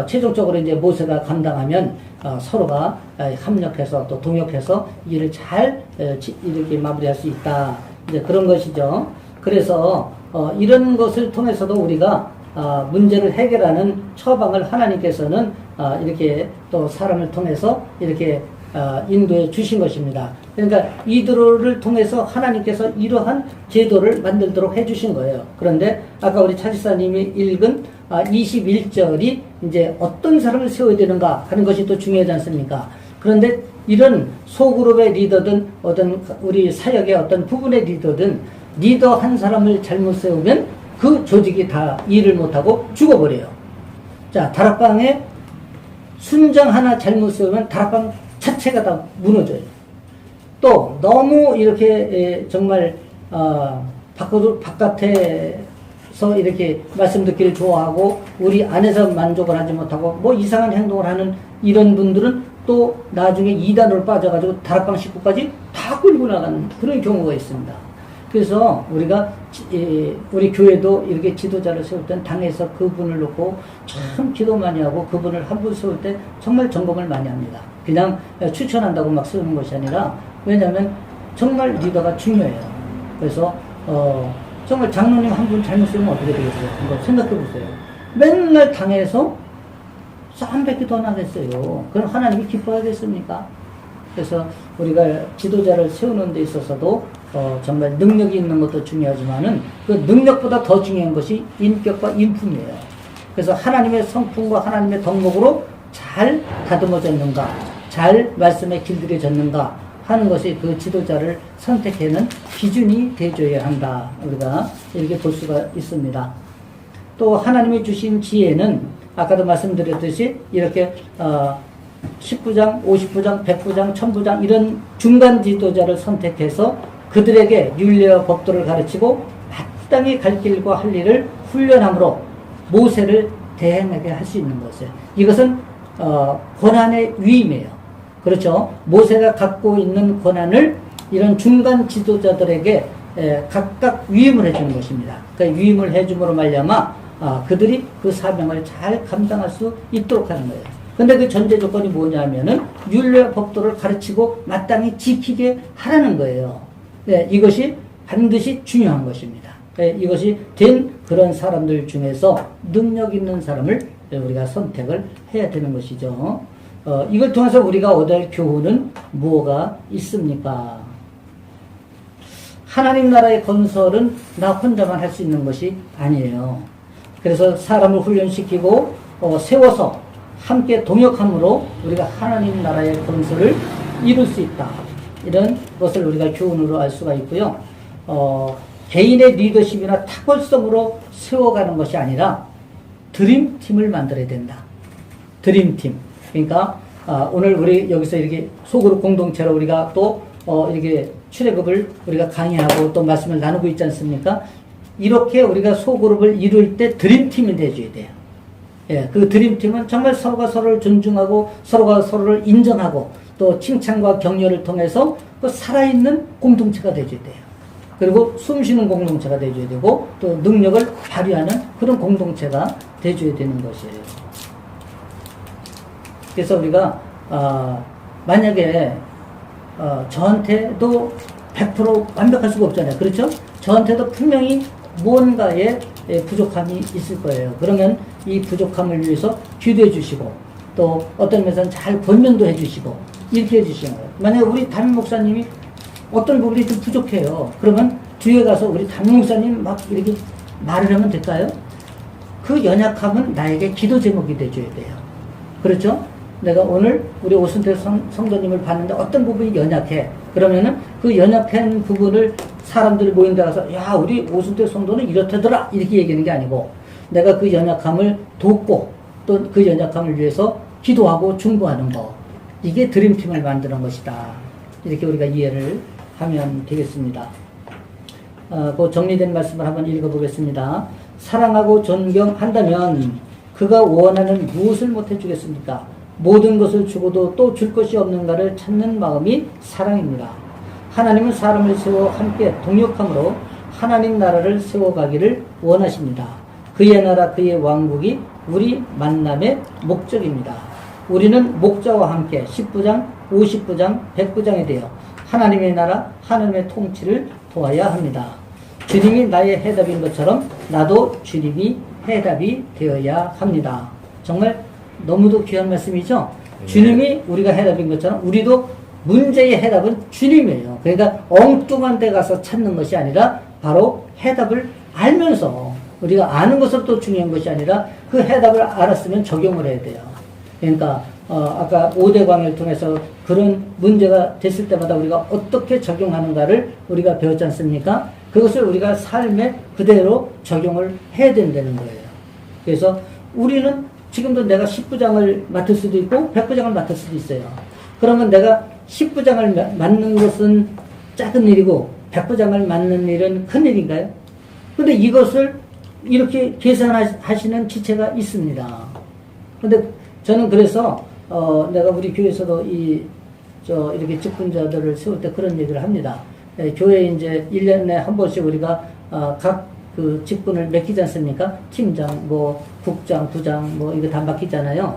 최종적으로 이제 모세가 감당하면 서로가 합력해서 또 동역해서 일을 잘 이렇게 마무리할 수 있다. 이제 그런 것이죠. 그래서 이런 것을 통해서도 우리가 문제를 해결하는 처방을 하나님께서는 이렇게 또 사람을 통해서 이렇게 인도해 주신 것입니다. 그러니까 이드로를 통해서 하나님께서 이러한 제도를 만들도록 해 주신 거예요. 그런데 아까 우리 차지사님이 읽은 21절이 이제 어떤 사람을 세워야 되는가 하는 것이 또 중요하지 않습니까? 그런데 이런 소그룹의 리더든 어떤 우리 사역의 어떤 부분의 리더든 리더 한 사람을 잘못 세우면 그 조직이 다 일을 못하고 죽어버려요. 자, 다락방에 순장 하나 잘못 세우면 다락방 자체가 다 무너져요. 또 너무 이렇게 정말 바깥에서 이렇게 말씀 듣기를 좋아하고 우리 안에서 만족을 하지 못하고 뭐 이상한 행동을 하는 이런 분들은 또 나중에 이단으로 빠져가지고 다락방 식구까지 다 끌고 나가는 그런 경우가 있습니다. 그래서 우리가 우리 교회도 이렇게 지도자를 세울 땐 당에서 그분을 놓고 참 기도 많이 하고 그분을 한 분 세울 때 정말 점검을 많이 합니다. 그냥 추천한다고 막 세우는 것이 아니라 왜냐하면 정말 리더가 중요해요. 그래서 정말 장로님 한 분 잘못 세우면 어떻게 되겠어요? 이거 생각해 보세요. 맨날 당에서 쌈 뱉기 더 나겠어요. 그럼 하나님이 기뻐하겠습니까? 그래서 우리가 지도자를 세우는 데 있어서도 정말 능력이 있는 것도 중요하지만은 그 능력보다 더 중요한 것이 인격과 인품이에요. 그래서 하나님의 성품과 하나님의 덕목으로 잘 다듬어졌는가, 잘 말씀에 길들여졌는가 하는 것이 그 지도자를 선택하는 기준이 되어야 한다. 우리가 이렇게 볼 수가 있습니다. 또 하나님이 주신 지혜는 아까도 말씀드렸듯이 이렇게 10부장, 50부장, 100부장, 1000부장 이런 중간 지도자를 선택해서 그들에게 윤례와 법도를 가르치고 마땅히 갈 길과 할 일을 훈련함으로 모세를 대행하게 할 수 있는 것이에요. 이것은 권한의 위임이에요. 그렇죠? 모세가 갖고 있는 권한을 이런 중간 지도자들에게 각각 위임을 해주는 것입니다. 그 위임을 해줌으로 말미암아 그들이 그 사명을 잘 감당할 수 있도록 하는 거예요. 근데 그 전제 조건이 뭐냐면은 율례 법도를 가르치고 마땅히 지키게 하라는 거예요. 네, 이것이 반드시 중요한 것입니다. 네, 이것이 된 그런 사람들 중에서 능력 있는 사람을 우리가 선택을 해야 되는 것이죠. 이걸 통해서 우리가 얻을 교훈은 뭐가 있습니까? 하나님 나라의 건설은 나 혼자만 할 수 있는 것이 아니에요. 그래서 사람을 훈련시키고 세워서 함께 동역함으로 우리가 하나님 나라의 건설을 이룰 수 있다. 이런 것을 우리가 교훈으로 알 수가 있고요. 개인의 리더십이나 탁월성으로 세워가는 것이 아니라 드림팀을 만들어야 된다. 드림팀. 그러니까 오늘 우리 여기서 이렇게 소그룹 공동체로 우리가 또 이렇게 출애굽을 우리가 강의하고 또 말씀을 나누고 있지 않습니까? 이렇게 우리가 소그룹을 이룰 때 드림팀이 돼줘야 돼요. 예, 그 드림팀은 정말 서로가 서로를 존중하고 서로가 서로를 인정하고 또 칭찬과 격려를 통해서 그 살아있는 공동체가 돼줘야 돼요. 그리고 숨쉬는 공동체가 돼줘야 되고 또 능력을 발휘하는 그런 공동체가 돼줘야 되는 것이에요. 그래서 우리가 만약에 저한테도 100% 완벽할 수가 없잖아요. 그렇죠? 저한테도 분명히 뭔가의 부족함이 있을 거예요. 그러면 이 부족함을 위해서 기도해 주시고 또 어떤 면에서는 잘 권면도 해 주시고 이렇게 해 주시는 거예요. 만약에 우리 담임 목사님이 어떤 부분이 좀 부족해요. 그러면 뒤에 가서 우리 담임 목사님 막 이렇게 말을 하면 될까요? 그 연약함은 나에게 기도 제목이 돼줘야 돼요. 그렇죠? 내가 오늘 우리 오순태 성도님을 봤는데 어떤 부분이 연약해. 그러면은 그 연약한 부분을 사람들이 모인 데 가서 야 우리 오순태 성도는 이렇다더라 이렇게 얘기하는 게 아니고 내가 그 연약함을 돕고 또 그 연약함을 위해서 기도하고 중보하는 거. 이게 드림팀을 만드는 것이다. 이렇게 우리가 이해를 하면 되겠습니다. 그 정리된 말씀을 한번 읽어보겠습니다. 사랑하고 존경한다면 그가 원하는 무엇을 못해 주겠습니까? 모든 것을 주고도 또 줄 것이 없는가를 찾는 마음이 사랑입니다. 하나님은 사람을 세워 함께 동역함으로 하나님 나라를 세워가기를 원하십니다. 그의 나라 그의 왕국이 우리 만남의 목적입니다. 우리는 목자와 함께 10부장, 50부장, 100부장이 되어 하나님의 나라, 하나님의 통치를 도와야 합니다. 주님이 나의 해답인 것처럼 나도 주님이 해답이 되어야 합니다. 정말 너무도 귀한 말씀이죠? 주님이 우리가 해답인 것처럼 우리도 문제의 해답은 주님이에요. 그러니까 엉뚱한 데 가서 찾는 것이 아니라 바로 해답을 알면서 우리가 아는 것으로도 중요한 것이 아니라 그 해답을 알았으면 적용을 해야 돼요. 그러니까 아까 5대 광야를 통해서 그런 문제가 됐을 때마다 우리가 어떻게 적용하는가를 우리가 배웠지 않습니까? 그것을 우리가 삶에 그대로 적용을 해야 된다는 거예요. 그래서 우리는 지금도 내가 10부장을 맡을 수도 있고 100부장을 맡을 수도 있어요. 그러면 내가 10부장을 맡는 것은 작은 일이고 100부장을 맡는 일은 큰 일인가요? 근데 이것을 이렇게 계산하시는 지체가 있습니다. 근데 저는 그래서 내가 우리 교회에서도 이렇게 직분자들을 세울 때 그런 얘기를 합니다. 교회에 이제 1년에 한 번씩 우리가 각 그 직분을 맡기지 않습니까? 팀장, 뭐 국장, 부장, 뭐 이거 다 맡기잖아요.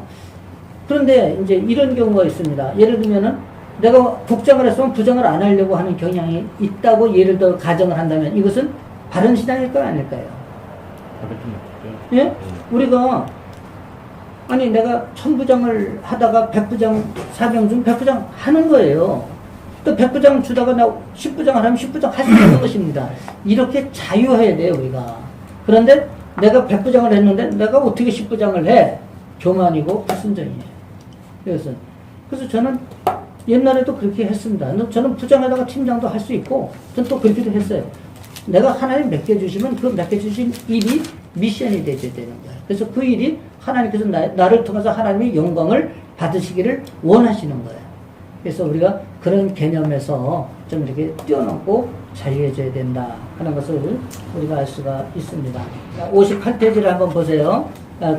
그런데 이제 이런 경우가 있습니다. 예를 들면은 내가 국장을 했으면 부장을 안 하려고 하는 경향이 있다고 예를 들어 가정을 한다면 이것은 바른 신앙일까요, 아닐까요? 예? 우리가 아니 내가 1000부장을 하다가 100부장 사명 중 100부장 하는 거예요. 또 100부장 주다가 나 10부장을 하면 10부장 할 수 있는 것입니다. 이렇게 자유해야 돼요, 우리가. 그런데 내가 100부장을 했는데 내가 어떻게 10부장을 해? 교만이고 불순종이에요. 그래서 저는 옛날에도 그렇게 했습니다. 저는 부장에다가 팀장도 할 수 있고, 저는 또 그렇게도 했어요. 내가 하나님 맡겨주시면 그 맡겨주신 일이 미션이 되어야 되는 거예요. 그래서 그 일이 하나님께서 나를 통해서 하나님의 영광을 받으시기를 원하시는 거예요. 그래서 우리가 그런 개념에서 좀 이렇게 뛰어넘고 자유해져야 된다 하는 것을 우리가 알 수가 있습니다. 58페이지를 한번 보세요.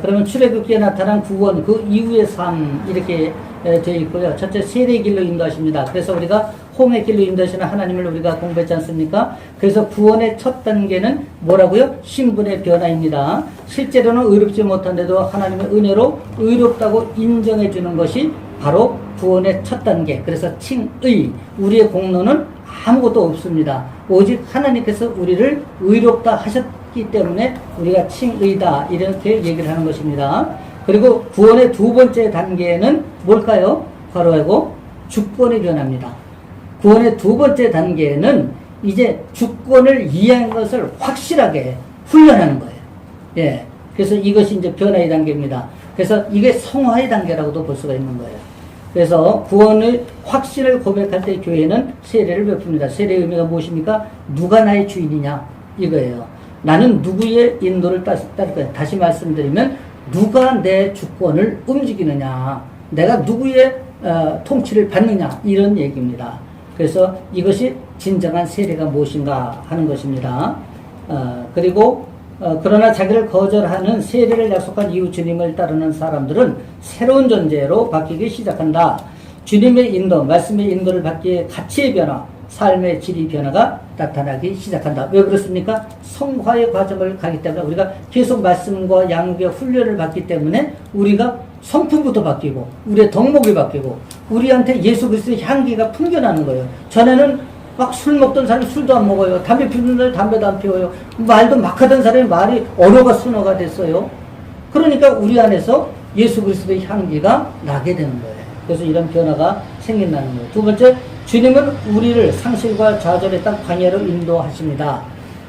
그러면 출애굽기에 나타난 구원, 그 이후의 삶 이렇게 되어 있고요. 첫째, 세례의 길로 인도하십니다. 그래서 우리가 홍의 길로 인도하시는 하나님을 우리가 공부했지 않습니까? 그래서 구원의 첫 단계는 뭐라고요? 신분의 변화입니다. 실제로는 의롭지 못한데도 하나님의 은혜로 의롭다고 인정해 주는 것이 바로 구원의 첫 단계. 그래서 칭의, 우리의 공로는 아무것도 없습니다. 오직 하나님께서 우리를 의롭다 하셨기 때문에 우리가 칭의다 이렇게 얘기를 하는 것입니다. 그리고 구원의 두 번째 단계는 뭘까요? 바로 주권이 변합니다. 구원의 두 번째 단계는 이제 주권을 이해한 것을 확실하게 훈련하는 거예요. 예. 그래서 이것이 이제 변화의 단계입니다. 그래서 이게 성화의 단계라고도 볼 수가 있는 거예요. 그래서 구원의 확신을 고백할 때 교회는 세례를 베풉니다. 세례의 의미가 무엇입니까? 누가 나의 주인이냐 이거예요. 나는 누구의 인도를 따를 거야. 다시 말씀드리면 누가 내 주권을 움직이느냐, 내가 누구의 통치를 받느냐 이런 얘기입니다. 그래서 이것이 진정한 세례가 무엇인가 하는 것입니다. 그리고 그러나 자기를 거절하는 세례를 약속한 이후 주님을 따르는 사람들은 새로운 존재로 바뀌기 시작한다. 주님의 인도, 말씀의 인도를 받기에 가치의 변화, 삶의 질의 변화가 나타나기 시작한다. 왜 그렇습니까? 성화의 과정을 가기 때문에 우리가 계속 말씀과 양육의 훈련을 받기 때문에 우리가 성품부터 바뀌고 우리의 덕목이 바뀌고 우리한테 예수 그리스도의 향기가 풍겨나는 거예요. 전에는 막 술 먹던 사람이 술도 안 먹어요. 담배 피우는 사람이 담배도 안 피워요. 말도 막 하던 사람이 말이 언어가 순어가 됐어요. 그러니까 우리 안에서 예수 그리스도의 향기가 나게 되는 거예요. 그래서 이런 변화가 생긴다는 거예요. 두 번째, 주님은 우리를 상실과 좌절의 땅 광야로 인도하십니다.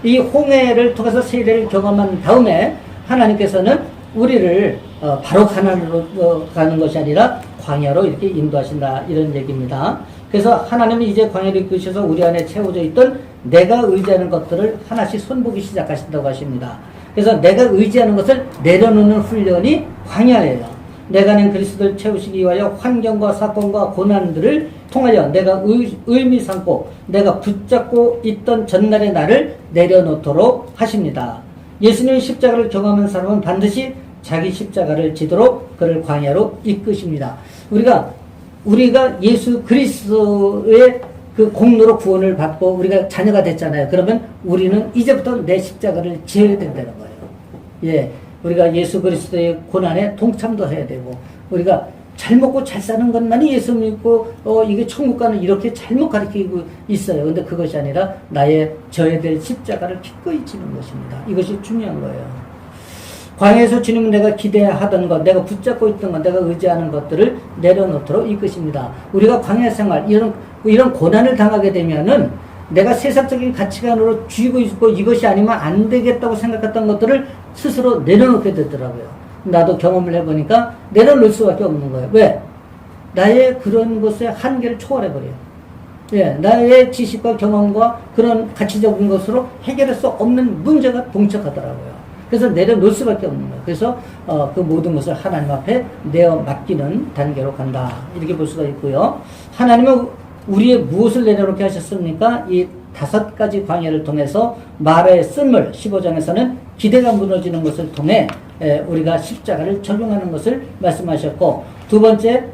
이 홍해를 통해서 세례를 경험한 다음에 하나님께서는 우리를 바로 가나안으로 가는 것이 아니라 광야로 이렇게 인도하신다 이런 얘기입니다. 그래서 하나님은 이제 광야를 이끄셔서 우리 안에 채워져 있던 내가 의지하는 것들을 하나씩 손보기 시작하신다고 하십니다. 그래서 내가 의지하는 것을 내려놓는 훈련이 광야예요. 내가 낸 그리스도를 채우시기 위하여 환경과 사건과 고난들을 통하여 내가 의미 삼고 내가 붙잡고 있던 전날의 나를 내려놓도록 하십니다. 예수님의 십자가를 경험한 사람은 반드시 자기 십자가를 지도록 그를 광야로 이끄십니다. 우리가 예수 그리스도의 그 공로로 구원을 받고 우리가 자녀가 됐잖아요. 그러면 우리는 이제부터 내 십자가를 지어야 된다는 거예요. 예, 우리가 예수 그리스도의 고난에 동참도 해야 되고, 우리가 잘 먹고 잘 사는 것만이 예수 믿고 이게 천국 가는 이렇게 잘못 가르치고 있어요. 근데 그것이 아니라 나의 져야 될 십자가를 기꺼이 지는 것입니다. 이것이 중요한 거예요. 광야에서 주님은 내가 기대하던 것, 내가 붙잡고 있던 것, 내가 의지하는 것들을 내려놓도록 이끄십니다. 우리가 광야 생활, 이런 고난을 당하게 되면은 내가 세상적인 가치관으로 쥐고 있고 이것이 아니면 안 되겠다고 생각했던 것들을 스스로 내려놓게 되더라고요. 나도 경험을 해보니까 내려놓을 수밖에 없는 거예요. 왜? 나의 그런 것의 한계를 초월해버려요. 예, 나의 지식과 경험과 그런 가치적인 것으로 해결할 수 없는 문제가 봉착하더라고요. 그래서 내려놓을 수밖에 없는 거예요. 그래서 그 모든 것을 하나님 앞에 내어 맡기는 단계로 간다. 이렇게 볼 수가 있고요. 하나님은 우리의 무엇을 내려놓게 하셨습니까? 이 5가지 광야를 통해서 마라의 쓴물 15장에서는 기대가 무너지는 것을 통해 우리가 십자가를 적용하는 것을 말씀하셨고, 두 번째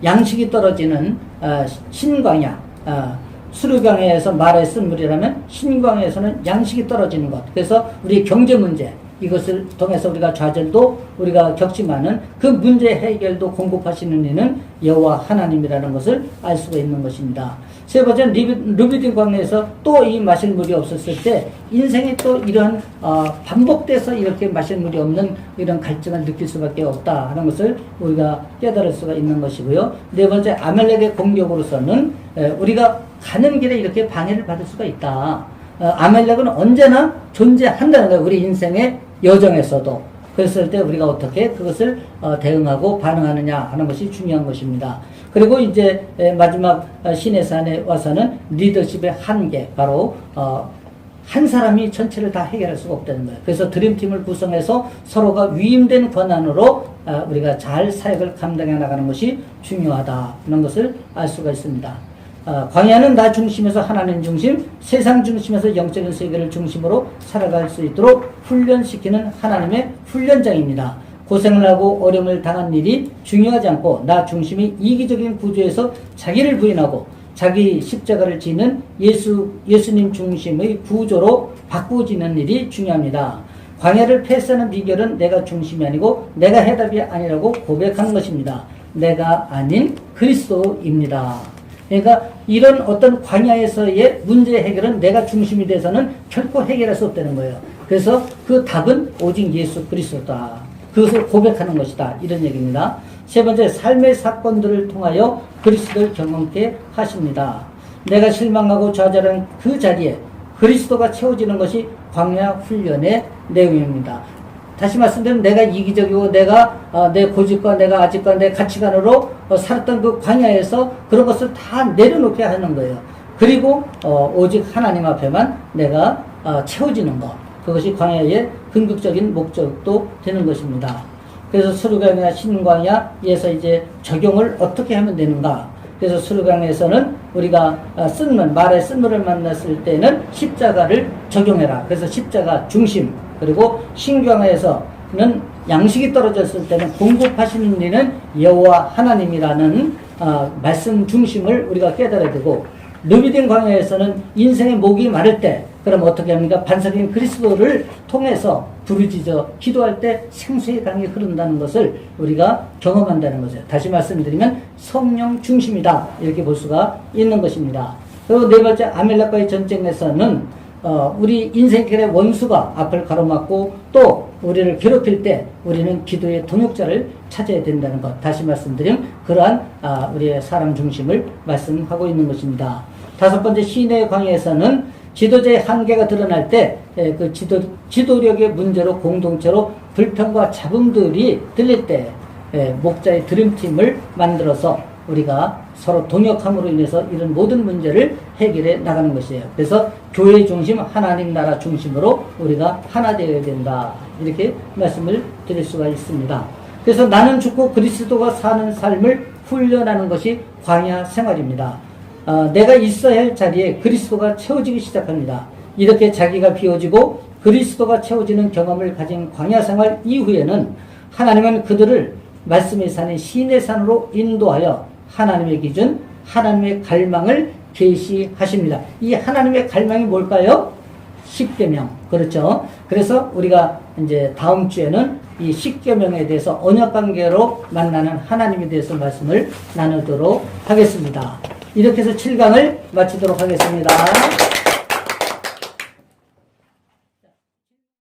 양식이 떨어지는 신광야, 수르광야에서 마라의 쓴물이라면 신광야에서는 양식이 떨어지는 것. 그래서 우리 경제 문제, 이것을 통해서 우리가 좌절도 우리가 겪지만은 그 문제 해결도 공급하시는 이는 여호와 하나님이라는 것을 알 수가 있는 것입니다. 세 번째는 르비딤 광야에서 또 이 마실 물이 없었을 때 인생이 또 이런 반복돼서 이렇게 마실 물이 없는 이런 갈증을 느낄 수밖에 없다 하는 것을 우리가 깨달을 수가 있는 것이고요. 네 번째, 아멜렉의 공격으로서는 우리가 가는 길에 이렇게 방해를 받을 수가 있다. 아멜렉은 언제나 존재한다는 거예요. 우리 인생의 여정에서도. 그랬을 때 우리가 어떻게 그것을 대응하고 반응하느냐 하는 것이 중요한 것입니다. 그리고 이제 마지막 시내산에 와서는 리더십의 한계, 바로 한 사람이 전체를 다 해결할 수가 없다는 거예요. 그래서 드림팀을 구성해서 서로가 위임된 권한으로 우리가 잘 사역을 감당해 나가는 것이 중요하다는 것을 알 수가 있습니다. 광야는 나 중심에서 하나님 중심, 세상 중심에서 영적인 세계를 중심으로 살아갈 수 있도록 훈련시키는 하나님의 훈련장입니다. 고생을 하고 어려움을 당한 일이 중요하지 않고 나 중심의 이기적인 구조에서 자기를 부인하고 자기 십자가를 지는 예수님 중심의 구조로 바꾸어지는 일이 중요합니다. 광야를 패스하는 비결은 내가 중심이 아니고 내가 해답이 아니라고 고백하는 것입니다. 내가 아닌 그리스도입니다. 그러니까 이런 어떤 광야에서의 문제 해결은 내가 중심이 돼서는 결코 해결할 수 없다는 거예요. 그래서 그 답은 오직 예수 그리스도다. 그것을 고백하는 것이다. 이런 얘기입니다. 세 번째, 삶의 사건들을 통하여 그리스도를 경험케 하십니다. 내가 실망하고 좌절한 그 자리에 그리스도가 채워지는 것이 광야 훈련의 내용입니다. 다시 말씀드리면 내가 이기적이고 내가 내 고집과 내가 아직과 내 가치관으로 살았던 그 광야에서 그런 것을 다 내려놓게 하는 거예요. 그리고 오직 하나님 앞에만 내가 채워지는 것. 그것이 광야의 궁극적인 목적도 되는 것입니다. 그래서 수르광야, 신광야에서 이제 적용을 어떻게 하면 되는가. 그래서 수르광야에서는 우리가 마라의 쓴물을 만났을 때는 십자가를 적용해라. 그래서 십자가 중심. 그리고 신광야에서는 양식이 떨어졌을 때는 공급하시는 이는 여호와 하나님이라는 말씀 중심을 우리가 깨달아야 되고, 르비딤 광야에서는 인생의 목이 마를 때 그럼 어떻게 합니까? 반석인 그리스도를 통해서 부르짖어 기도할 때 생수의 강이 흐른다는 것을 우리가 경험한다는 거죠. 다시 말씀드리면 성령 중심이다. 이렇게 볼 수가 있는 것입니다. 그리고 네 번째, 아멜렉과의 전쟁에서는 우리 인생길의 원수가 앞을 가로막고 또 우리를 괴롭힐 때 우리는 기도의 동역자를 찾아야 된다는 것. 다시 말씀드리면 그러한 우리의 사람 중심을 말씀하고 있는 것입니다. 다섯 번째, 시내 광야에서는 지도자의 한계가 드러날 때 그 지도력의 문제로 공동체로 불평과 잡음들이 들릴 때 목자의 드림팀을 만들어서 우리가 서로 동역함으로 인해서 이런 모든 문제를 해결해 나가는 것이에요. 그래서 교회 중심, 하나님 나라 중심으로 우리가 하나 되어야 된다. 이렇게 말씀을 드릴 수가 있습니다. 그래서 나는 죽고 그리스도가 사는 삶을 훈련하는 것이 광야 생활입니다. 내가 있어야 할 자리에 그리스도가 채워지기 시작합니다. 이렇게 자기가 비워지고 그리스도가 채워지는 경험을 가진 광야 생활 이후에는 하나님은 그들을 말씀의 산인 신의 산으로 인도하여 하나님의 기준, 하나님의 갈망을 계시하십니다. 이 하나님의 갈망이 뭘까요? 십계명. 그렇죠? 그래서 우리가 이제 다음 주에는 이 십계명에 대해서 언약 관계로 만나는 하나님에 대해서 말씀을 나누도록 하겠습니다. 이렇게 해서 7강을 마치도록 하겠습니다.